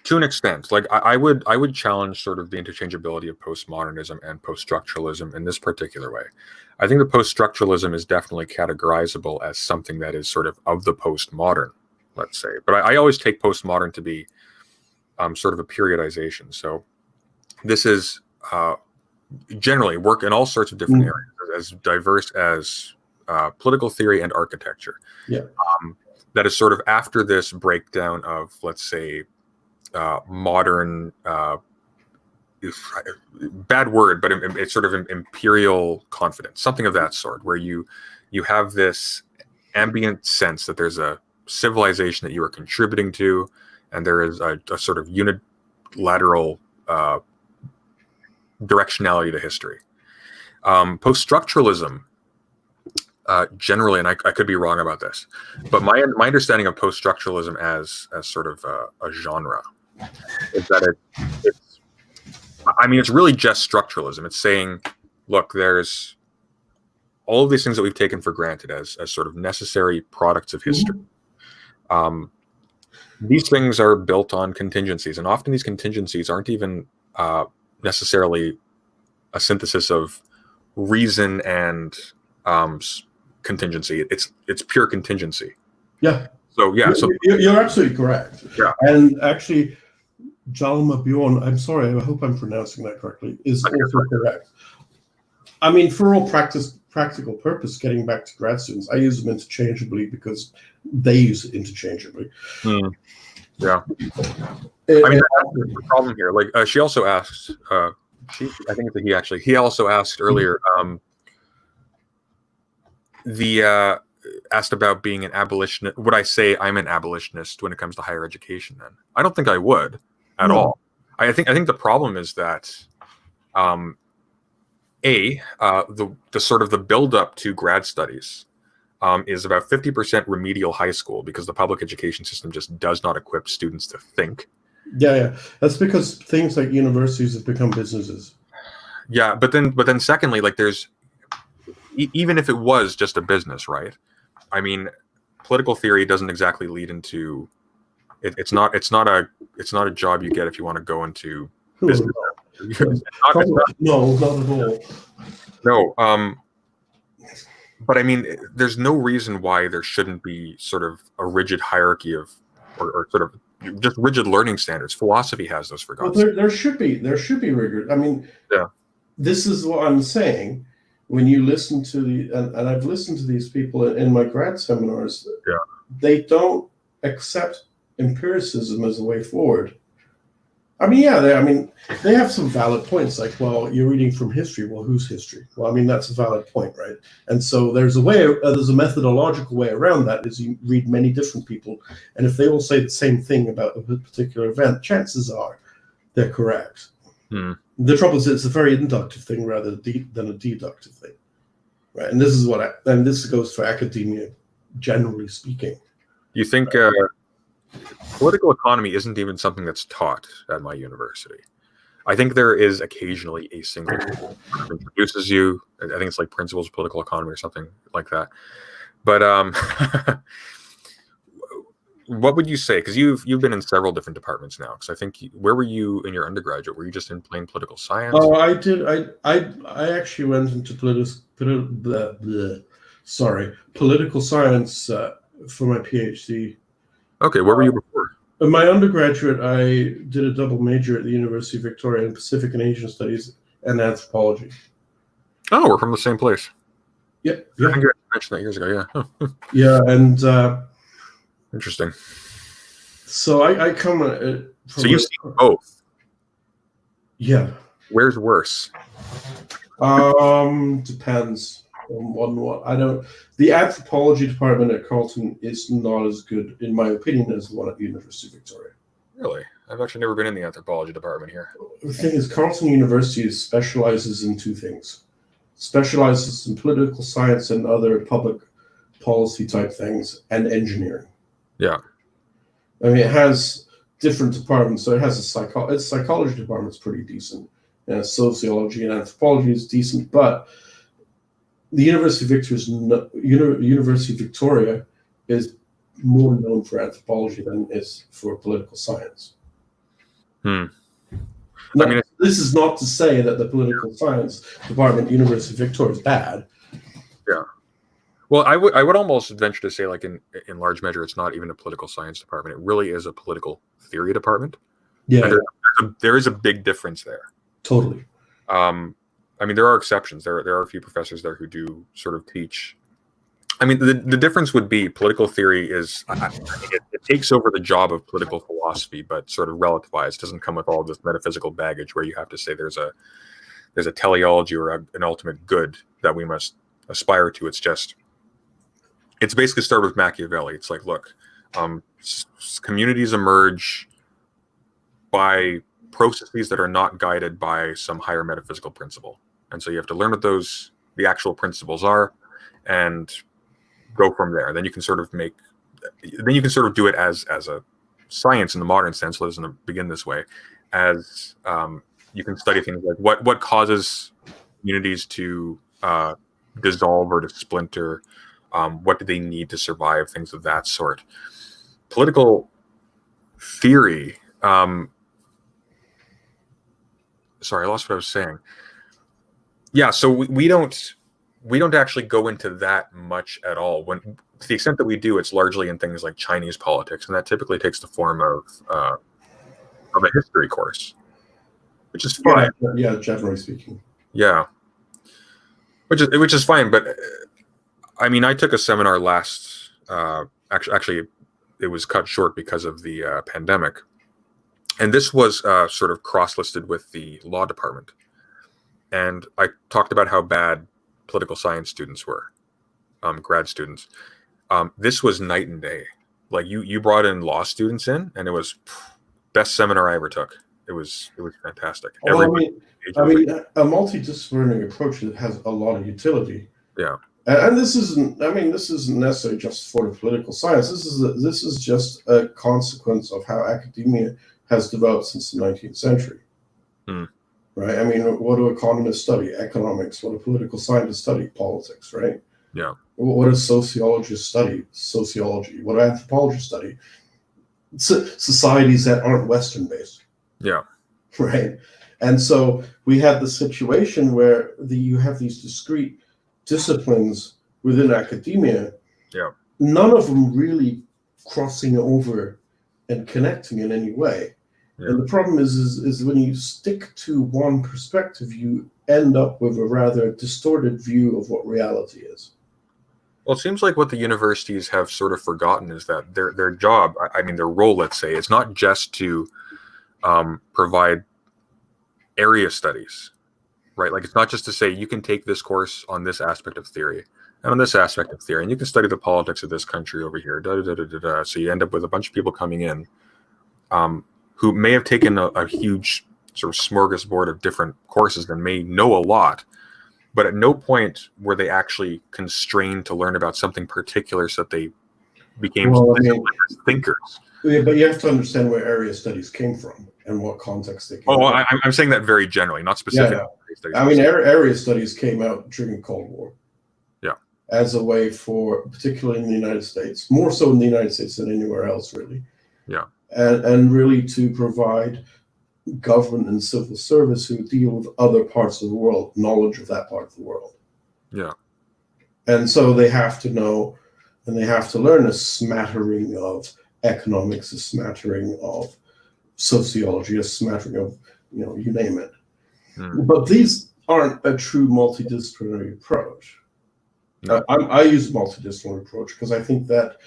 to an extent, like I would challenge sort of the interchangeability of postmodernism and post-structuralism in this particular way. I think the post-structuralism is definitely categorizable as something that is sort of the postmodern, let's say. But I always take postmodern to be sort of a periodization. So this is generally work in all sorts of different areas, as diverse as political theory and architecture. Yeah. That is sort of after this breakdown of, let's say, modern, bad word, but it's sort of imperial confidence, something of that sort, where you have this ambient sense that there's a civilization that you are contributing to, and there is a sort of unilateral directionality to history. Post-structuralism, generally, and I could be wrong about this, but my understanding of post-structuralism as sort of a genre is that it's really just structuralism. It's saying, look, there's all of these things that we've taken for granted as sort of necessary products of history. These things are built on contingencies, and often these contingencies aren't even necessarily a synthesis of reason and contingency. It's pure contingency. Yeah. So yeah. So you're absolutely correct. Yeah. And actually, Jalma Bjorn, I'm sorry, I hope I'm pronouncing that correctly, is also correct. I mean, for all practical purpose, getting back to grad students, I use them interchangeably because they use it interchangeably. Yeah. I mean, that's the problem here. Like, she also asked, I think it's a he actually, he also asked earlier, asked about being an abolitionist. Would I say I'm an abolitionist when it comes to higher education? Then I don't think I would at all. I think the problem is that the sort of the build up to grad studies is about 50% remedial high school, because the public education system just does not equip students to think. Yeah. That's because things like universities have become businesses. Yeah, but then secondly, like there's, even if it was just a business, right? I mean, political theory doesn't exactly lead into it. It's not a job you get if you want to go into business. No, not at all. No. But I mean, there's no reason why there shouldn't be sort of a rigid hierarchy of, or sort of just rigid learning standards. Philosophy has those, for God's sake. There should be rigor. I mean, yeah. This is what I'm saying. When you listen to and I've listened to these people in my grad seminars, they don't accept empiricism as the way forward. I mean, they have some valid points, like, well, you're reading from history. Well, whose history? Well, I mean, that's a valid point, right? And so there's a methodological way around that, is you read many different people, and if they all say the same thing about a particular event, chances are they're correct. The trouble is, it's a very inductive thing rather than a deductive thing, right? And this goes for academia, generally speaking. You think political economy isn't even something that's taught at my university? I think there is occasionally a single that introduces you. I think it's like Principles of Political Economy or something like that. But what would you say? Because you've been in several different departments now. Because I think where were you in your undergraduate? Were you just in plain political science? Oh, I did. I actually went into political science for my PhD. Okay, where were you before? In my undergraduate, I did a double major at the University of Victoria in Pacific and Asian Studies and Anthropology. Oh, we're from the same place. Yeah. I think you mentioned that years ago. Yeah. Yeah, and interesting. So I come from. So you've seen both. Yeah. Where's worse? Depends on what. I don't. The anthropology department at Carleton is not as good, in my opinion, as the one at the University of Victoria. Really? I've actually never been in the anthropology department here. The thing is, Carleton University specializes in two things. Specializes in political science and other public policy type things, and engineering. Yeah. I mean, it has different departments. So it has its psychology department's pretty decent. Sociology and anthropology is decent, but the University of Victoria is more known for anthropology than it is for political science. Hmm. Now, this is not to say that the political science department at University of Victoria is bad. Yeah. Well, I would almost venture to say, like, in large measure, it's not even a political science department. It really is a political theory department. Yeah, and there is a big difference there. totally. I mean, there are exceptions. There are a few professors there who do sort of teach. I mean, the difference would be political theory is, I think it takes over the job of political philosophy, but sort of relativized. It doesn't come with all this metaphysical baggage where you have to say there's a teleology or an ultimate good that we must aspire to. It's basically started with Machiavelli. It's like, look, communities emerge by processes that are not guided by some higher metaphysical principle. And so you have to learn what the actual principles are and go from there. Then you can sort of do it as a science in the modern sense. It doesn't begin this way. As you can study things like what causes communities to dissolve or to splinter. What do they need to survive? Things of that sort. Political theory. Sorry, I lost what I was saying. Yeah, so we don't actually go into that much at all. When, to the extent that we do, it's largely in things like Chinese politics, and that typically takes the form of a history course, which is fine. Yeah, generally speaking. Yeah, which is fine. But I mean, I took a seminar last. Actually, it was cut short because of the pandemic, and this was sort of cross-listed with the law department. And I talked about how bad political science students were, grad students. This was night and day. Like you brought in law students in, and it was best seminar I ever took. It was fantastic. Well, I mean, a multidisciplinary approach that has a lot of utility. Yeah. And this isn't necessarily just for the political science. This is just a consequence of how academia has developed since the 19th century. Right? I mean, what do economists study? Economics. What do political scientists study? Politics, right? Yeah. What do sociologists study? Sociology. What do anthropologists study? Societies that aren't Western-based. Yeah. Right? And so we have the situation where you have these discrete disciplines within academia. Yeah. None of them really crossing over and connecting in any way. Yeah. And the problem is when you stick to one perspective, you end up with a rather distorted view of what reality is. Well, it seems like what the universities have sort of forgotten is that their job, I mean, their role, let's say, is not just to provide area studies, right? Like, it's not just to say you can take this course on this aspect of theory and on this aspect of theory, and you can study the politics of this country over here. So you end up with a bunch of people coming in who may have taken a huge sort of smorgasbord of different courses and may know a lot, but at no point were they actually constrained to learn about something particular so that they became thinkers. Yeah, but you have to understand where area studies came from and what context they came from. I'm saying that very generally, not specific. Yeah. I mean, area studies came out during the Cold War. Yeah. As a way for, particularly in the United States, more so in the United States than anywhere else, really. Yeah. And really to provide government and civil service who deal with other parts of the world, knowledge of that part of the world. Yeah. And so they have to know, and they have to learn a smattering of economics, a smattering of sociology, a smattering of, you name it. But these aren't a true multidisciplinary approach. No. I use a multidisciplinary approach because I think that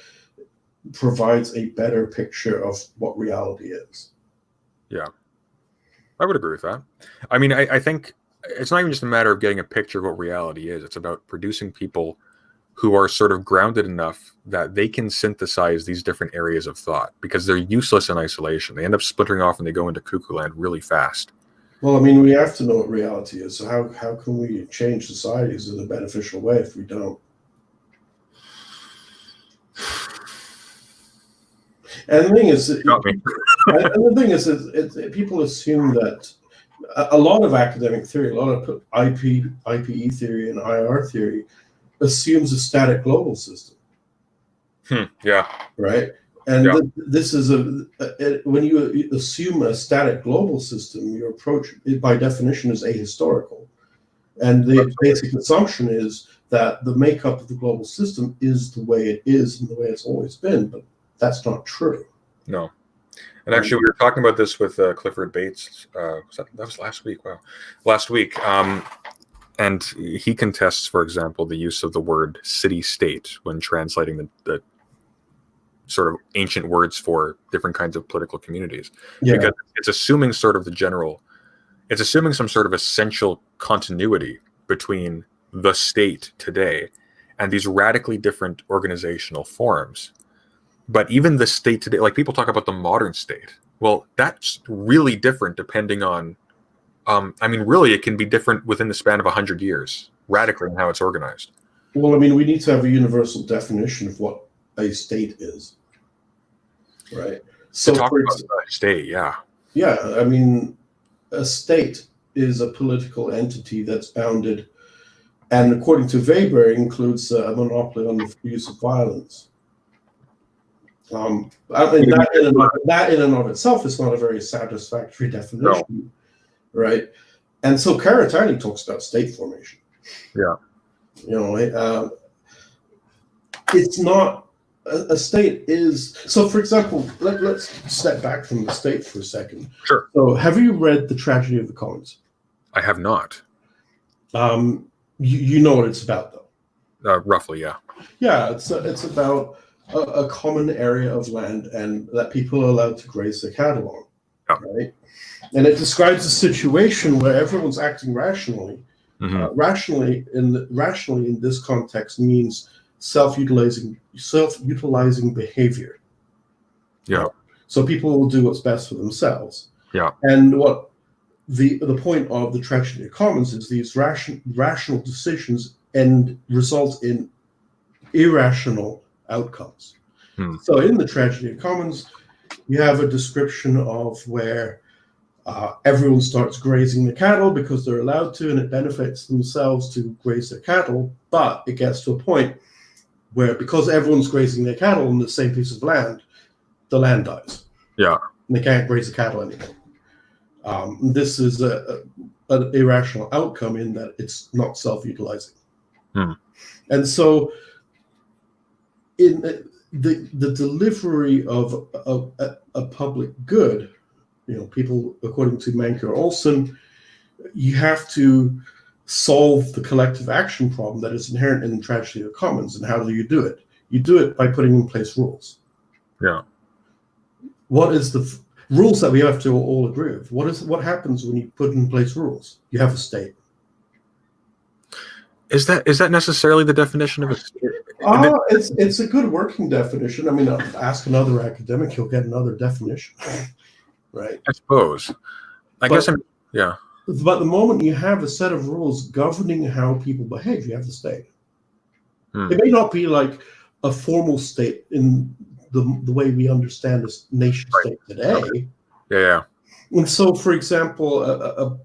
provides a better picture of what reality is. Yeah, I would agree with that. I mean, I think it's not even just a matter of getting a picture of what reality is. It's about producing people who are sort of grounded enough that they can synthesize these different areas of thought, because they're useless in isolation. They end up splintering off and they go into cuckoo land really fast. Well, I mean, we have to know what reality is. So how can we change societies in a beneficial way if we don't? And the thing is, people assume that a lot of academic theory, a lot of IPE theory and IR theory assumes a static global system. Yeah. right? And Yeah. this is when you assume a static global system, your approach, by definition, is ahistorical. And the basic assumption is that the makeup of the global system is the way it is and the way it's always been, but that's not true. No. And actually, we were talking about this with Clifford Bates. That was last week. Wow, last week. And he contests, for example, the use of the word city-state when translating the sort of ancient words for different kinds of political communities, because it's assuming sort of it's assuming some sort of essential continuity between the state today and these radically different organizational forms. But even the state today, like people talk about the modern state, well, that's really different depending on, really it can be different within the span of 100 years, radically in how it's organized. Well, I mean, we need to have a universal definition of what a state is, right? So to talk about state, yeah. I mean, a state is a political entity that's bounded, and according to Weber, includes a monopoly on the use of violence. I mean, that in and of itself is not a very satisfactory definition, right? And so Karatani talks about state formation. Yeah. It's not a state is. So, for example, let's step back from the state for a second. Sure. So, have you read The Tragedy of the Commons? I have not. You know what it's about, though. Roughly, yeah. Yeah, it's about a common area of land and that people are allowed to graze their cattle on, right? And it describes a situation where everyone's acting rationally. Rationally in this context means self-utilizing behavior. Yeah. So people will do what's best for themselves. Yeah. And what the point of the Tragedy of Commons is these rational decisions and result in irrational outcomes. So in the Tragedy of Commons, you have a description of where everyone starts grazing the cattle because they're allowed to, and it benefits themselves to graze their cattle. But it gets to a point where, because everyone's grazing their cattle on the same piece of land, the land dies. Yeah. And they can't graze the cattle anymore. This is an irrational outcome in that it's not self-utilizing. And so in the delivery of a public good, people, according to Mancur Olson, you have to solve the collective action problem that is inherent in the Tragedy of the Commons. And how do you do it? You do it by putting in place rules. Yeah. What is the rules that we have to all agree with? What happens when you put in place rules? You have a state. Is that necessarily the definition of a state? It's a good working definition. I mean, ask another academic, you'll get another definition. Right. I suppose. Yeah. But the moment you have a set of rules governing how people behave, you have the state. It may not be like a formal state in the way we understand this nation state today. Yeah. And so, for example,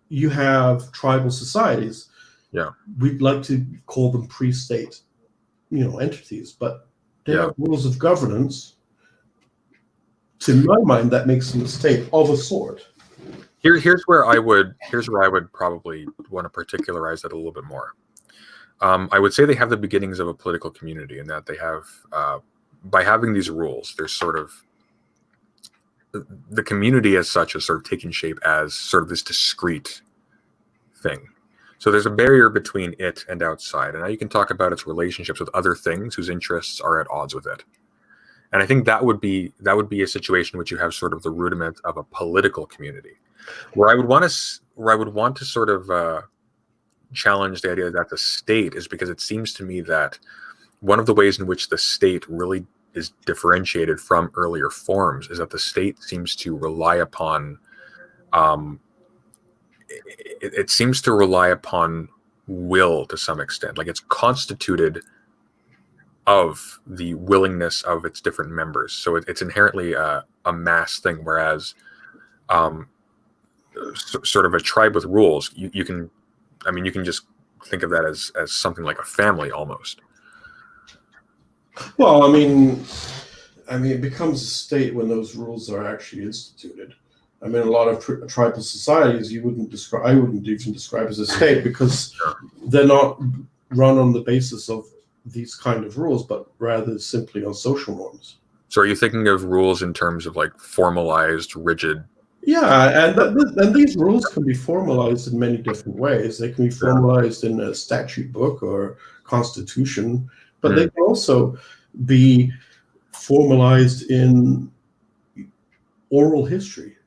you have tribal societies. Yeah. We'd like to call them pre-state, entities, but they have rules of governance. To my mind, that makes them a state of a sort. Here's where I would probably want to particularize that a little bit more. I would say they have the beginnings of a political community in that they have, by having these rules, there's sort of the community as such is sort of taking shape as sort of this discrete thing. So there's a barrier between it and outside, and now you can talk about its relationships with other things whose interests are at odds with it. And I think that would be a situation in which you have sort of the rudiment of a political community, where I would want to sort of challenge the idea that the state is, because it seems to me that one of the ways in which the state really is differentiated from earlier forms is that the state seems to rely upon it seems to rely upon will to some extent. Like it's constituted of the willingness of its different members. So it's inherently a mass thing, whereas sort of a tribe with rules, you can just think of that as something like a family almost. Well, I mean, it becomes a state when those rules are actually instituted. I mean, a lot of tribal societies I wouldn't even describe as a state because they're not run on the basis of these kind of rules, but rather simply on social norms. So are you thinking of rules in terms of like formalized, rigid? Yeah, and these rules can be formalized in many different ways. They can be formalized in a statute book or constitution, but they can also be formalized in oral history.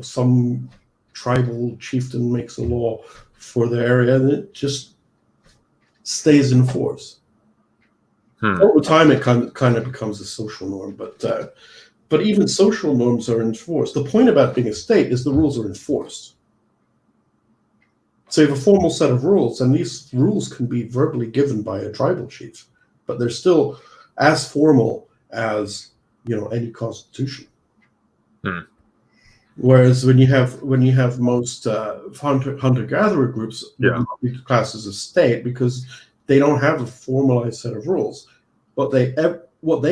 Some tribal chieftain makes a law for the area, and it just stays in force. Over time, it kind of becomes a social norm, but even social norms are enforced. The point about being a state is the rules are enforced. So you have a formal set of rules, and these rules can be verbally given by a tribal chief, but they're still as formal as any constitution. Whereas when you have most hunter-gatherer groups, classed as a state because they don't have a formalized set of rules. What they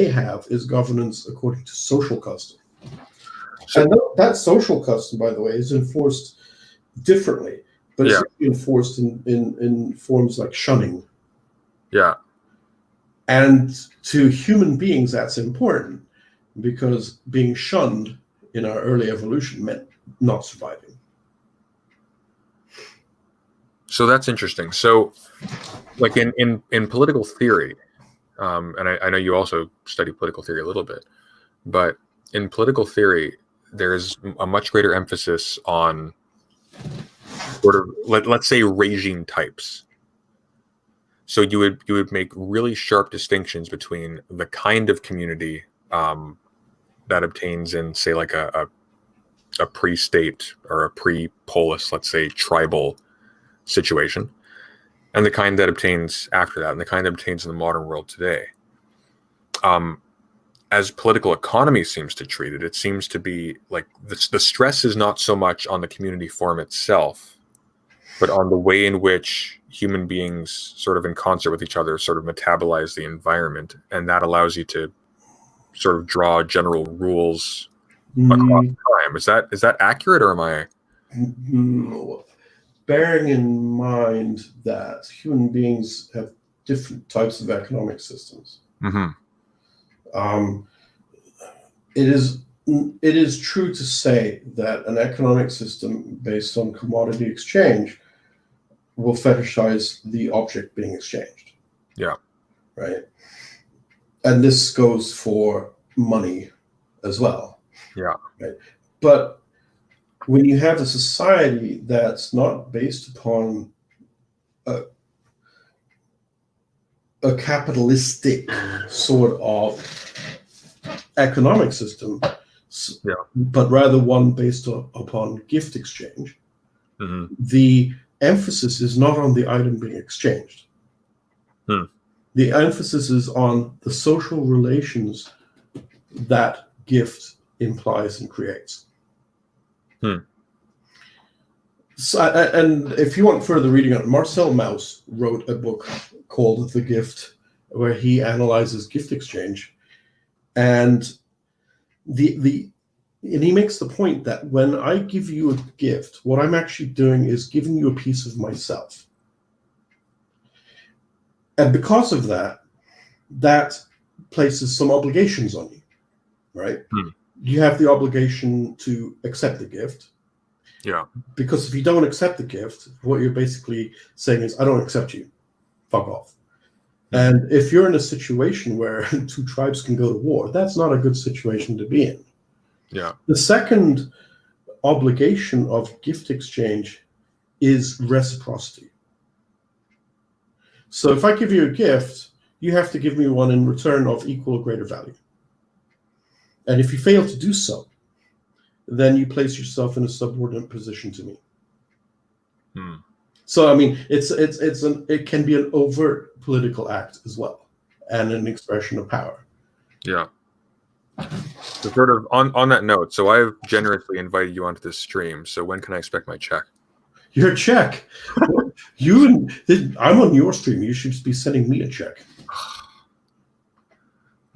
have is governance according to social custom. And that social custom, by the way, is enforced differently, but it's enforced in forms like shunning. Yeah. And to human beings, that's important because being shunned in our early evolution meant not surviving. So that's interesting. So, like in political theory, and I know you also study political theory a little bit, but in political theory, there's a much greater emphasis on sort of let's say regime types. So you would make really sharp distinctions between the kind of community that obtains in, say, like a pre-state or a pre-polis, let's say, tribal situation, and the kind that obtains after that, and the kind that obtains in the modern world today. As political economy seems to treat it, it seems to be like the stress is not so much on the community form itself, but on the way in which human beings sort of in concert with each other sort of metabolize the environment, and that allows you to sort of draw general rules across time. Is that accurate, or am I? Bearing in mind that human beings have different types of economic systems, it is true to say that an economic system based on commodity exchange will fetishize the object being exchanged. Yeah. Right. And this goes for money as well. Yeah. Right. But when you have a society that's not based upon a capitalistic sort of economic system, but rather one based upon gift exchange, the emphasis is not on the item being exchanged. The emphasis is on the social relations that gift implies and creates. So, and if you want further reading on it, Marcel Mauss wrote a book called The Gift, where he analyzes gift exchange, and he makes the point that when I give you a gift, what I'm actually doing is giving you a piece of myself. And because of that, that places some obligations on you, right? You have the obligation to accept the gift. Yeah. Because if you don't accept the gift, what you're basically saying is, I don't accept you. Fuck off. And if you're in a situation where two tribes can go to war, that's not a good situation to be in. Yeah. The second obligation of gift exchange is reciprocity. So if I give you a gift, you have to give me one in return of equal or greater value. And if you fail to do so, then you place yourself in a subordinate position to me. So I mean, it can be an overt political act as well, and an expression of power. Yeah. So sort of on that note, so I've generously invited you onto this stream. So when can I expect my check? Your check? I'm on your stream. You should be sending me a check.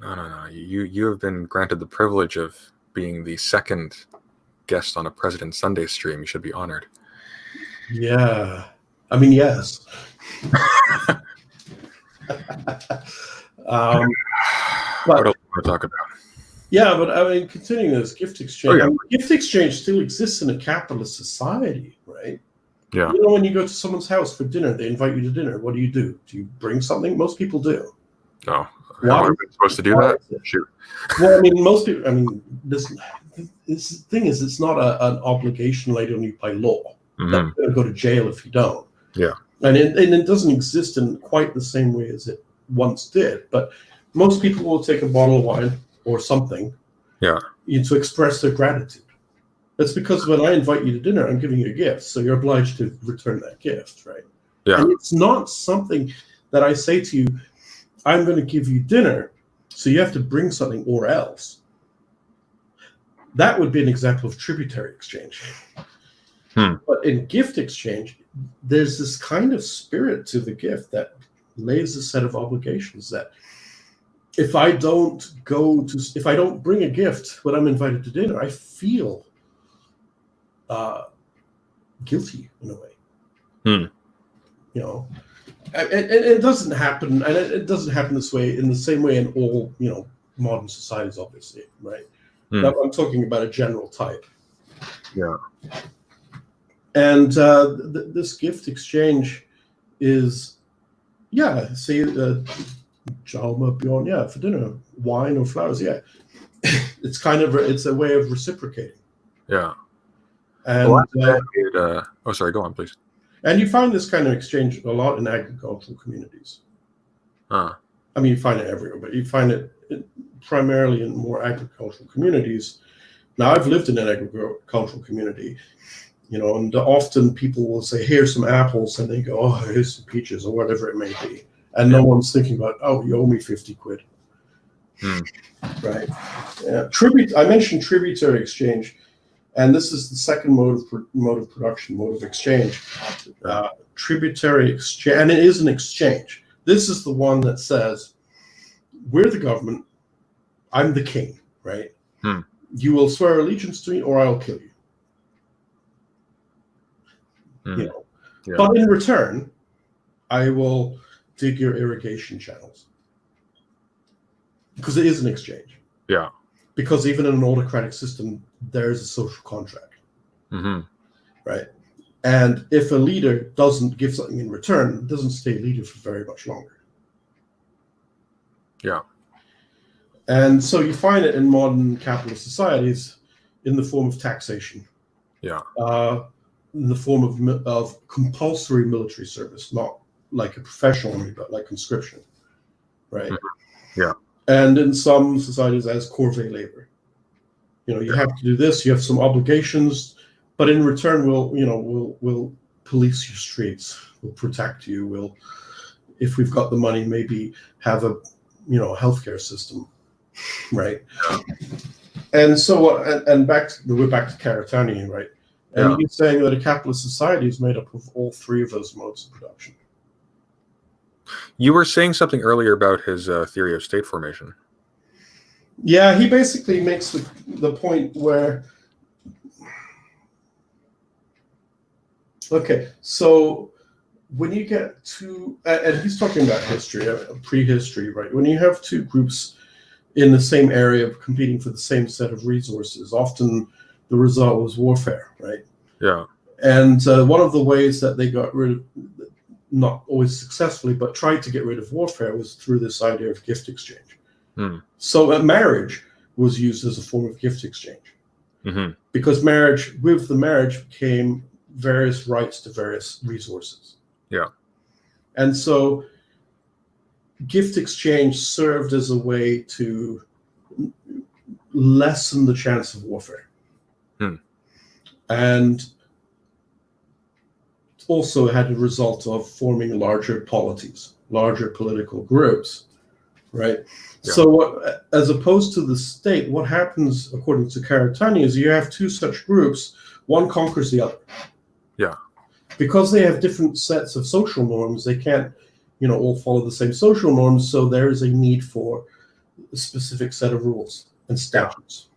No. You have been granted the privilege of being the second guest on a President Sunday stream. You should be honored. Yeah. I mean, yes. What else do you want to talk about? Yeah, but I mean, continuing this gift exchange. Oh, yeah. I mean, gift exchange still exists in a capitalist society, right? Yeah. You know, when you go to someone's house for dinner, they invite you to dinner. What do? Do you bring something? Most people do. No. Why? Am I supposed to do that? Shoot. Well, I mean, most people. I mean, this thing is, it's not an obligation laid on you by law. Mm-hmm. That you're going to go to jail if you don't. Yeah. And it doesn't exist in quite the same way as it once did. But most people will take a bottle of wine or something, Yeah. to express their gratitude. That's because when I invite you to dinner, I'm giving you a gift, so you're obliged to return that gift, right? Yeah. And it's not something that I say to you, I'm going to give you dinner, so you have to bring something or else. That would be an example of tributary exchange. But in gift exchange, there's this kind of spirit to the gift that lays a set of obligations that if I don't bring a gift when I'm invited to dinner, I feel guilty in a way. You know, and it doesn't happen, and it doesn't happen this way in the same way in all modern societies, obviously, right? I'm talking about a general type. Yeah. And this gift exchange is, say, Jalma Bjorn, for dinner, wine or flowers, it's kind of it's a way of reciprocating. Yeah. And sorry, go on, please. And you find this kind of exchange a lot in agricultural communities. I mean, you find it everywhere, but you find it primarily in more agricultural communities. Now, I've lived in an agricultural community, and often people will say, here's some apples, and they go, oh, here's some peaches, or whatever it may be. And no one's thinking about, oh, you owe me 50 quid. Right? I mentioned tributary exchange, and this is the second mode of production, mode of exchange. Tributary exchange, and it is an exchange. This is the one that says, we're the government, I'm the king, right? You will swear allegiance to me or I'll kill you. But in return, I will dig your irrigation channels. Because it is an exchange. Yeah. Because even in an autocratic system, there is a social contract. Right? And if a leader doesn't give something in return, it doesn't stay a leader for very much longer. Yeah. And so you find it in modern capitalist societies in the form of taxation. Yeah. In the form of compulsory military service, not like a professional army, but like conscription. Right? Yeah. And in some societies as corvée labor. You have to do this, you have some obligations, but in return we'll police your streets, we'll protect you, we'll, if we've got the money, maybe have a healthcare system. Right. And so and we're back to Karatani, right? And he's saying that a capitalist society is made up of all three of those modes of production. You were saying something earlier about his theory of state formation. Yeah, he basically makes the point where, okay, so when you get to, and he's talking about history, prehistory, right? When you have two groups in the same area competing for the same set of resources, often the result was warfare, right? Yeah. And one of the ways that they got rid of, not always successfully, but tried to get rid of warfare was through this idea of gift exchange. So marriage was used as a form of gift exchange. Because with the marriage came various rights to various resources. Yeah. And so gift exchange served as a way to lessen the chance of warfare. And also had a result of forming larger polities, larger political groups, right? Yeah. So as opposed to the state, what happens, according to Karatani, is you have two such groups, one conquers the other. Yeah. Because they have different sets of social norms, they can't, all follow the same social norms, so there is a need for a specific set of rules and statutes.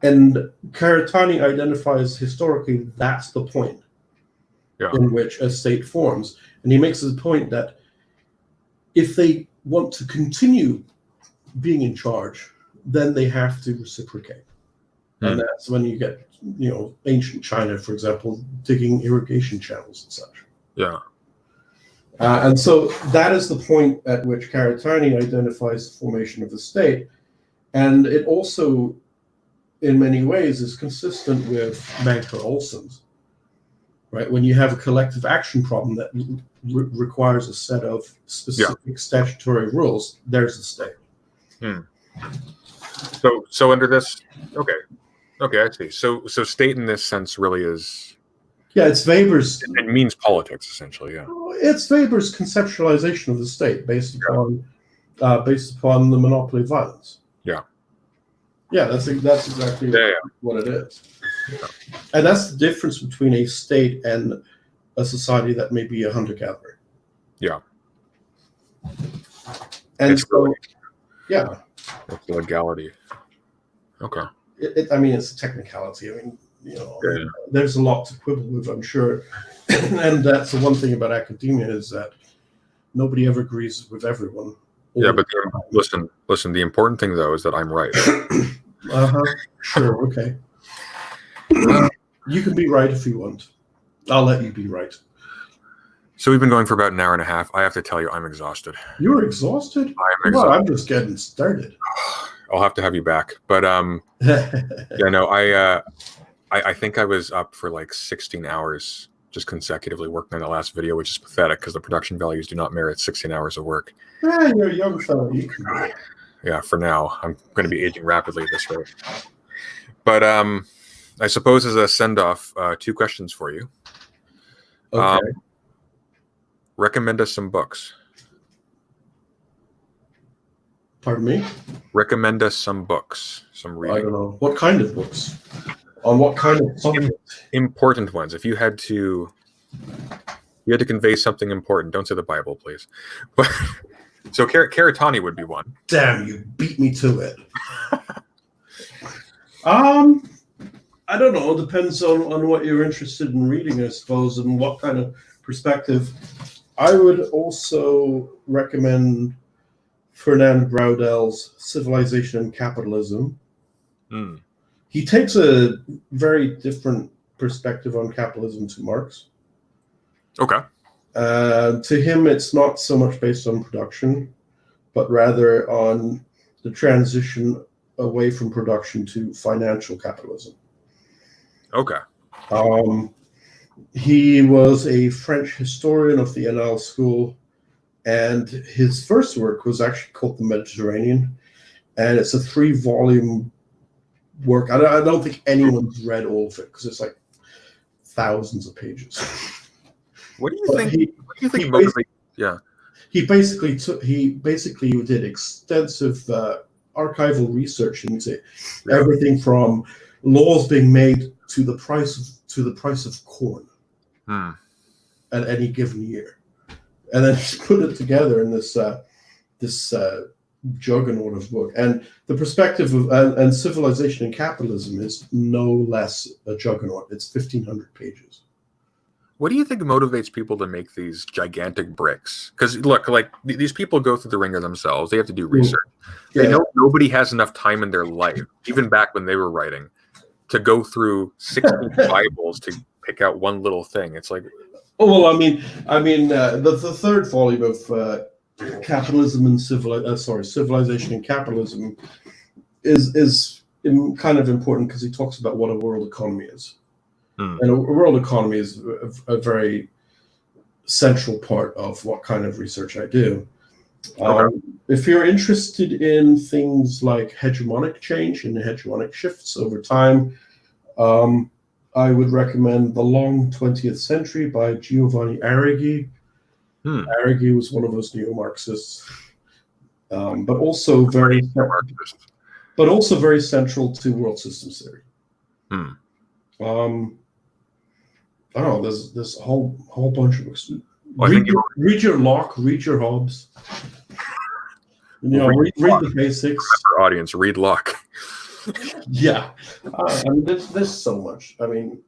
And Karatani identifies historically that's the point in which a state forms. And he makes the point that if they want to continue being in charge, then they have to reciprocate. And that's when you get, ancient China, for example, digging irrigation channels and such. Yeah. And so that is the point at which Karatani identifies the formation of the state. And it also, in many ways, is consistent with Banker Olson's, right? When you have a collective action problem that requires a set of specific statutory rules, there's the state. So under this, okay, I see. So state in this sense really is. Yeah, it's Weber's. It means politics, essentially. Yeah. It's Weber's conceptualization of the state based upon the monopoly of violence. Yeah. Yeah, that's exactly what it is. Yeah. And that's the difference between a state and a society that may be a hunter-gatherer. Yeah. And it's so, it's the legality. Okay. It's a technicality. There's a lot to quibble with, I'm sure. And that's the one thing about academia is that nobody ever agrees with everyone. Yeah, but listen, the important thing, though, is that I'm right. Sure, okay. You can be right if you want. I'll let you be right. So we've been going for about an hour and a half. I have to tell you, I'm exhausted. You're exhausted? I'm exhausted. Well, I'm just getting started. I'll have to have you back. But I think I was up for like 16 hours just consecutively working on the last video, which is pathetic because the production values do not merit 16 hours of work. Yeah, you're a young fellow. You can do it. Yeah, for now. I'm going to be aging rapidly at this rate. But I suppose as a send-off, 2 questions for you. Okay. Recommend us some books. Pardon me? Recommend us some books, some reading. I don't know. What kind of books? On what kind of subject? Important ones. If you had to convey something important, don't say the Bible, please. But so Karatani would be one. Damn, you beat me to it. I don't know. It depends on what you're interested in reading, I suppose, and what kind of perspective. I would also recommend Fernand Braudel's Civilization and Capitalism. He takes a very different perspective on capitalism to Marx. Okay. To him, it's not so much based on production, but rather on the transition away from production to financial capitalism. Okay. He was a French historian of the NL school, and his first work was actually called The Mediterranean, and it's a 3-volume work. I don't think anyone's read all of it because it's like thousands of pages. What do you think? He basically did extensive archival research into everything from laws being made to the price of corn at any given year, and then he put it together in this juggernaut of book. And the perspective of and Civilization and Capitalism is no less a juggernaut. It's 1,500 pages. What do you think motivates people to make these gigantic bricks? Because look, like these people go through the ringer themselves. They have to do research. Yeah. They know nobody has enough time in their life, even back when they were writing, to go through 16 Bibles to pick out one little thing. It's like, the third volume of Capitalism and Civilization and Capitalism is kind of important because he talks about what a world economy is. And a world economy is a very central part of what kind of research I do. If you're interested in things like hegemonic change and hegemonic shifts over time, I would recommend The Long 20th Century by Giovanni Arrighi. Arrighi was one of those neo-Marxists, but also very central to world systems theory. I don't know. There's a whole bunch of books. Read your Locke, read your Hobbes. read the basics. Our audience, read Locke. Yeah, I mean, there's so much. I mean,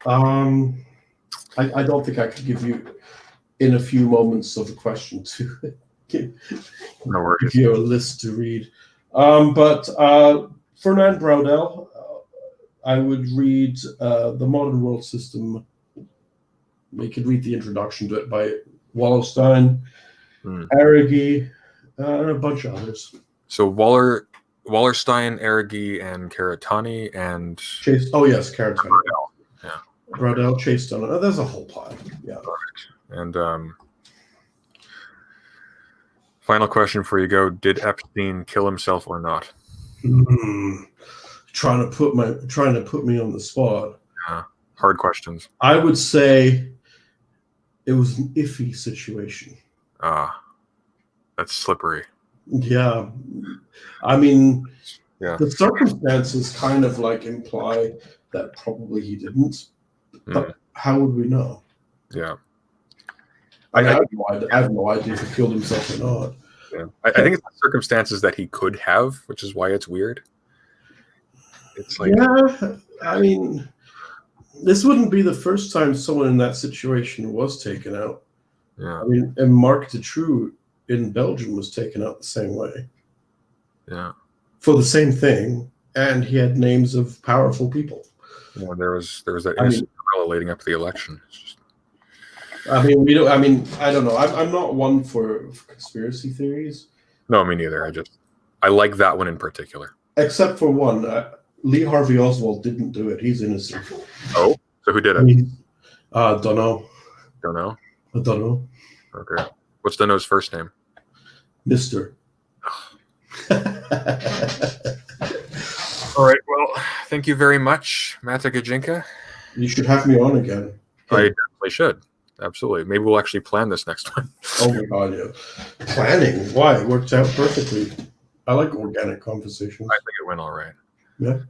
I don't think I could give you in a few moments of a question to give you a list to read. But Fernand Braudel, I would read The Modern World System. You could read the introduction to it by Wallerstein, Arrighi, and a bunch of others. So Wallerstein, Arrighi, and Karatani, and Chase. Oh yes, Karatani. Braudel. Yeah, Braudel, Chase Dunn. Oh, there's a whole pile. Yeah. And final question for you: Go. Did Epstein kill himself or not? Trying to put me on the spot. Yeah, hard questions. I would say it was an iffy situation. That's slippery. Yeah, I mean, yeah, the circumstances kind of like imply that probably he didn't. But how would we know? Yeah, I have no idea if he killed himself or not. Yeah, I think it's the circumstances that he could have, which is why it's weird. It's like, yeah, I mean, this wouldn't be the first time someone in that situation was taken out. Yeah, I mean, and Marc Dutroux in Belgium was taken out the same way. Yeah, for the same thing, and he had names of powerful people. Yeah, there was that innocent gorilla leading up to the election. I mean, I don't know. I'm not one for conspiracy theories. No, me neither. I like that one in particular. Except for one. Lee Harvey Oswald didn't do it. He's innocent. Oh, so who did it? Don't know. Don't know? I don't know. Okay. What's Dono's first name? Mr. All right. Well, thank you very much, Mata Gajinka. You should have me on again. I definitely should. Absolutely. Maybe we'll actually plan this next one. Oh my God, yeah. Planning? Why? It worked out perfectly. I like organic conversations. I think it went all right. Yeah.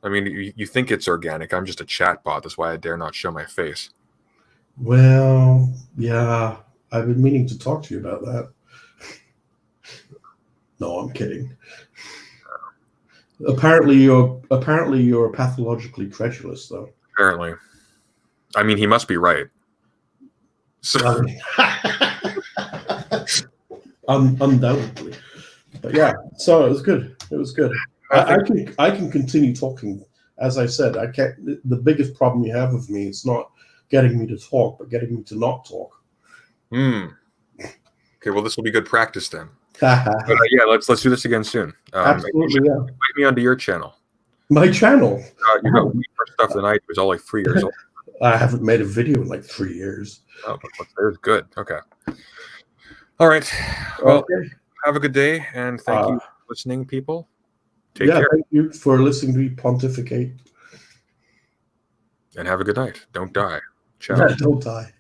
I mean, you think it's organic. I'm just a chat bot. That's why I dare not show my face. Well, yeah. I've been meaning to talk to you about that. No, I'm kidding. Apparently you're pathologically credulous, though. Apparently. I mean, he must be right. So undoubtedly. But yeah, so it was good. It was good. I can continue talking. As I said, I can't. The biggest problem you have with me is not getting me to talk, but getting me to not talk. Okay, well, this will be good practice then. But yeah, let's do this again soon. Absolutely, yeah. Invite me onto your channel. My channel. You got way more stuff than I do. It's all like 3 years old. I haven't made a video in like 3 years. Oh, but there's good. Okay. All right. Well, okay. Have a good day, and thank you for listening, people. Take care. Thank you for listening to me pontificate. And have a good night. Don't die. Ciao. Don't die.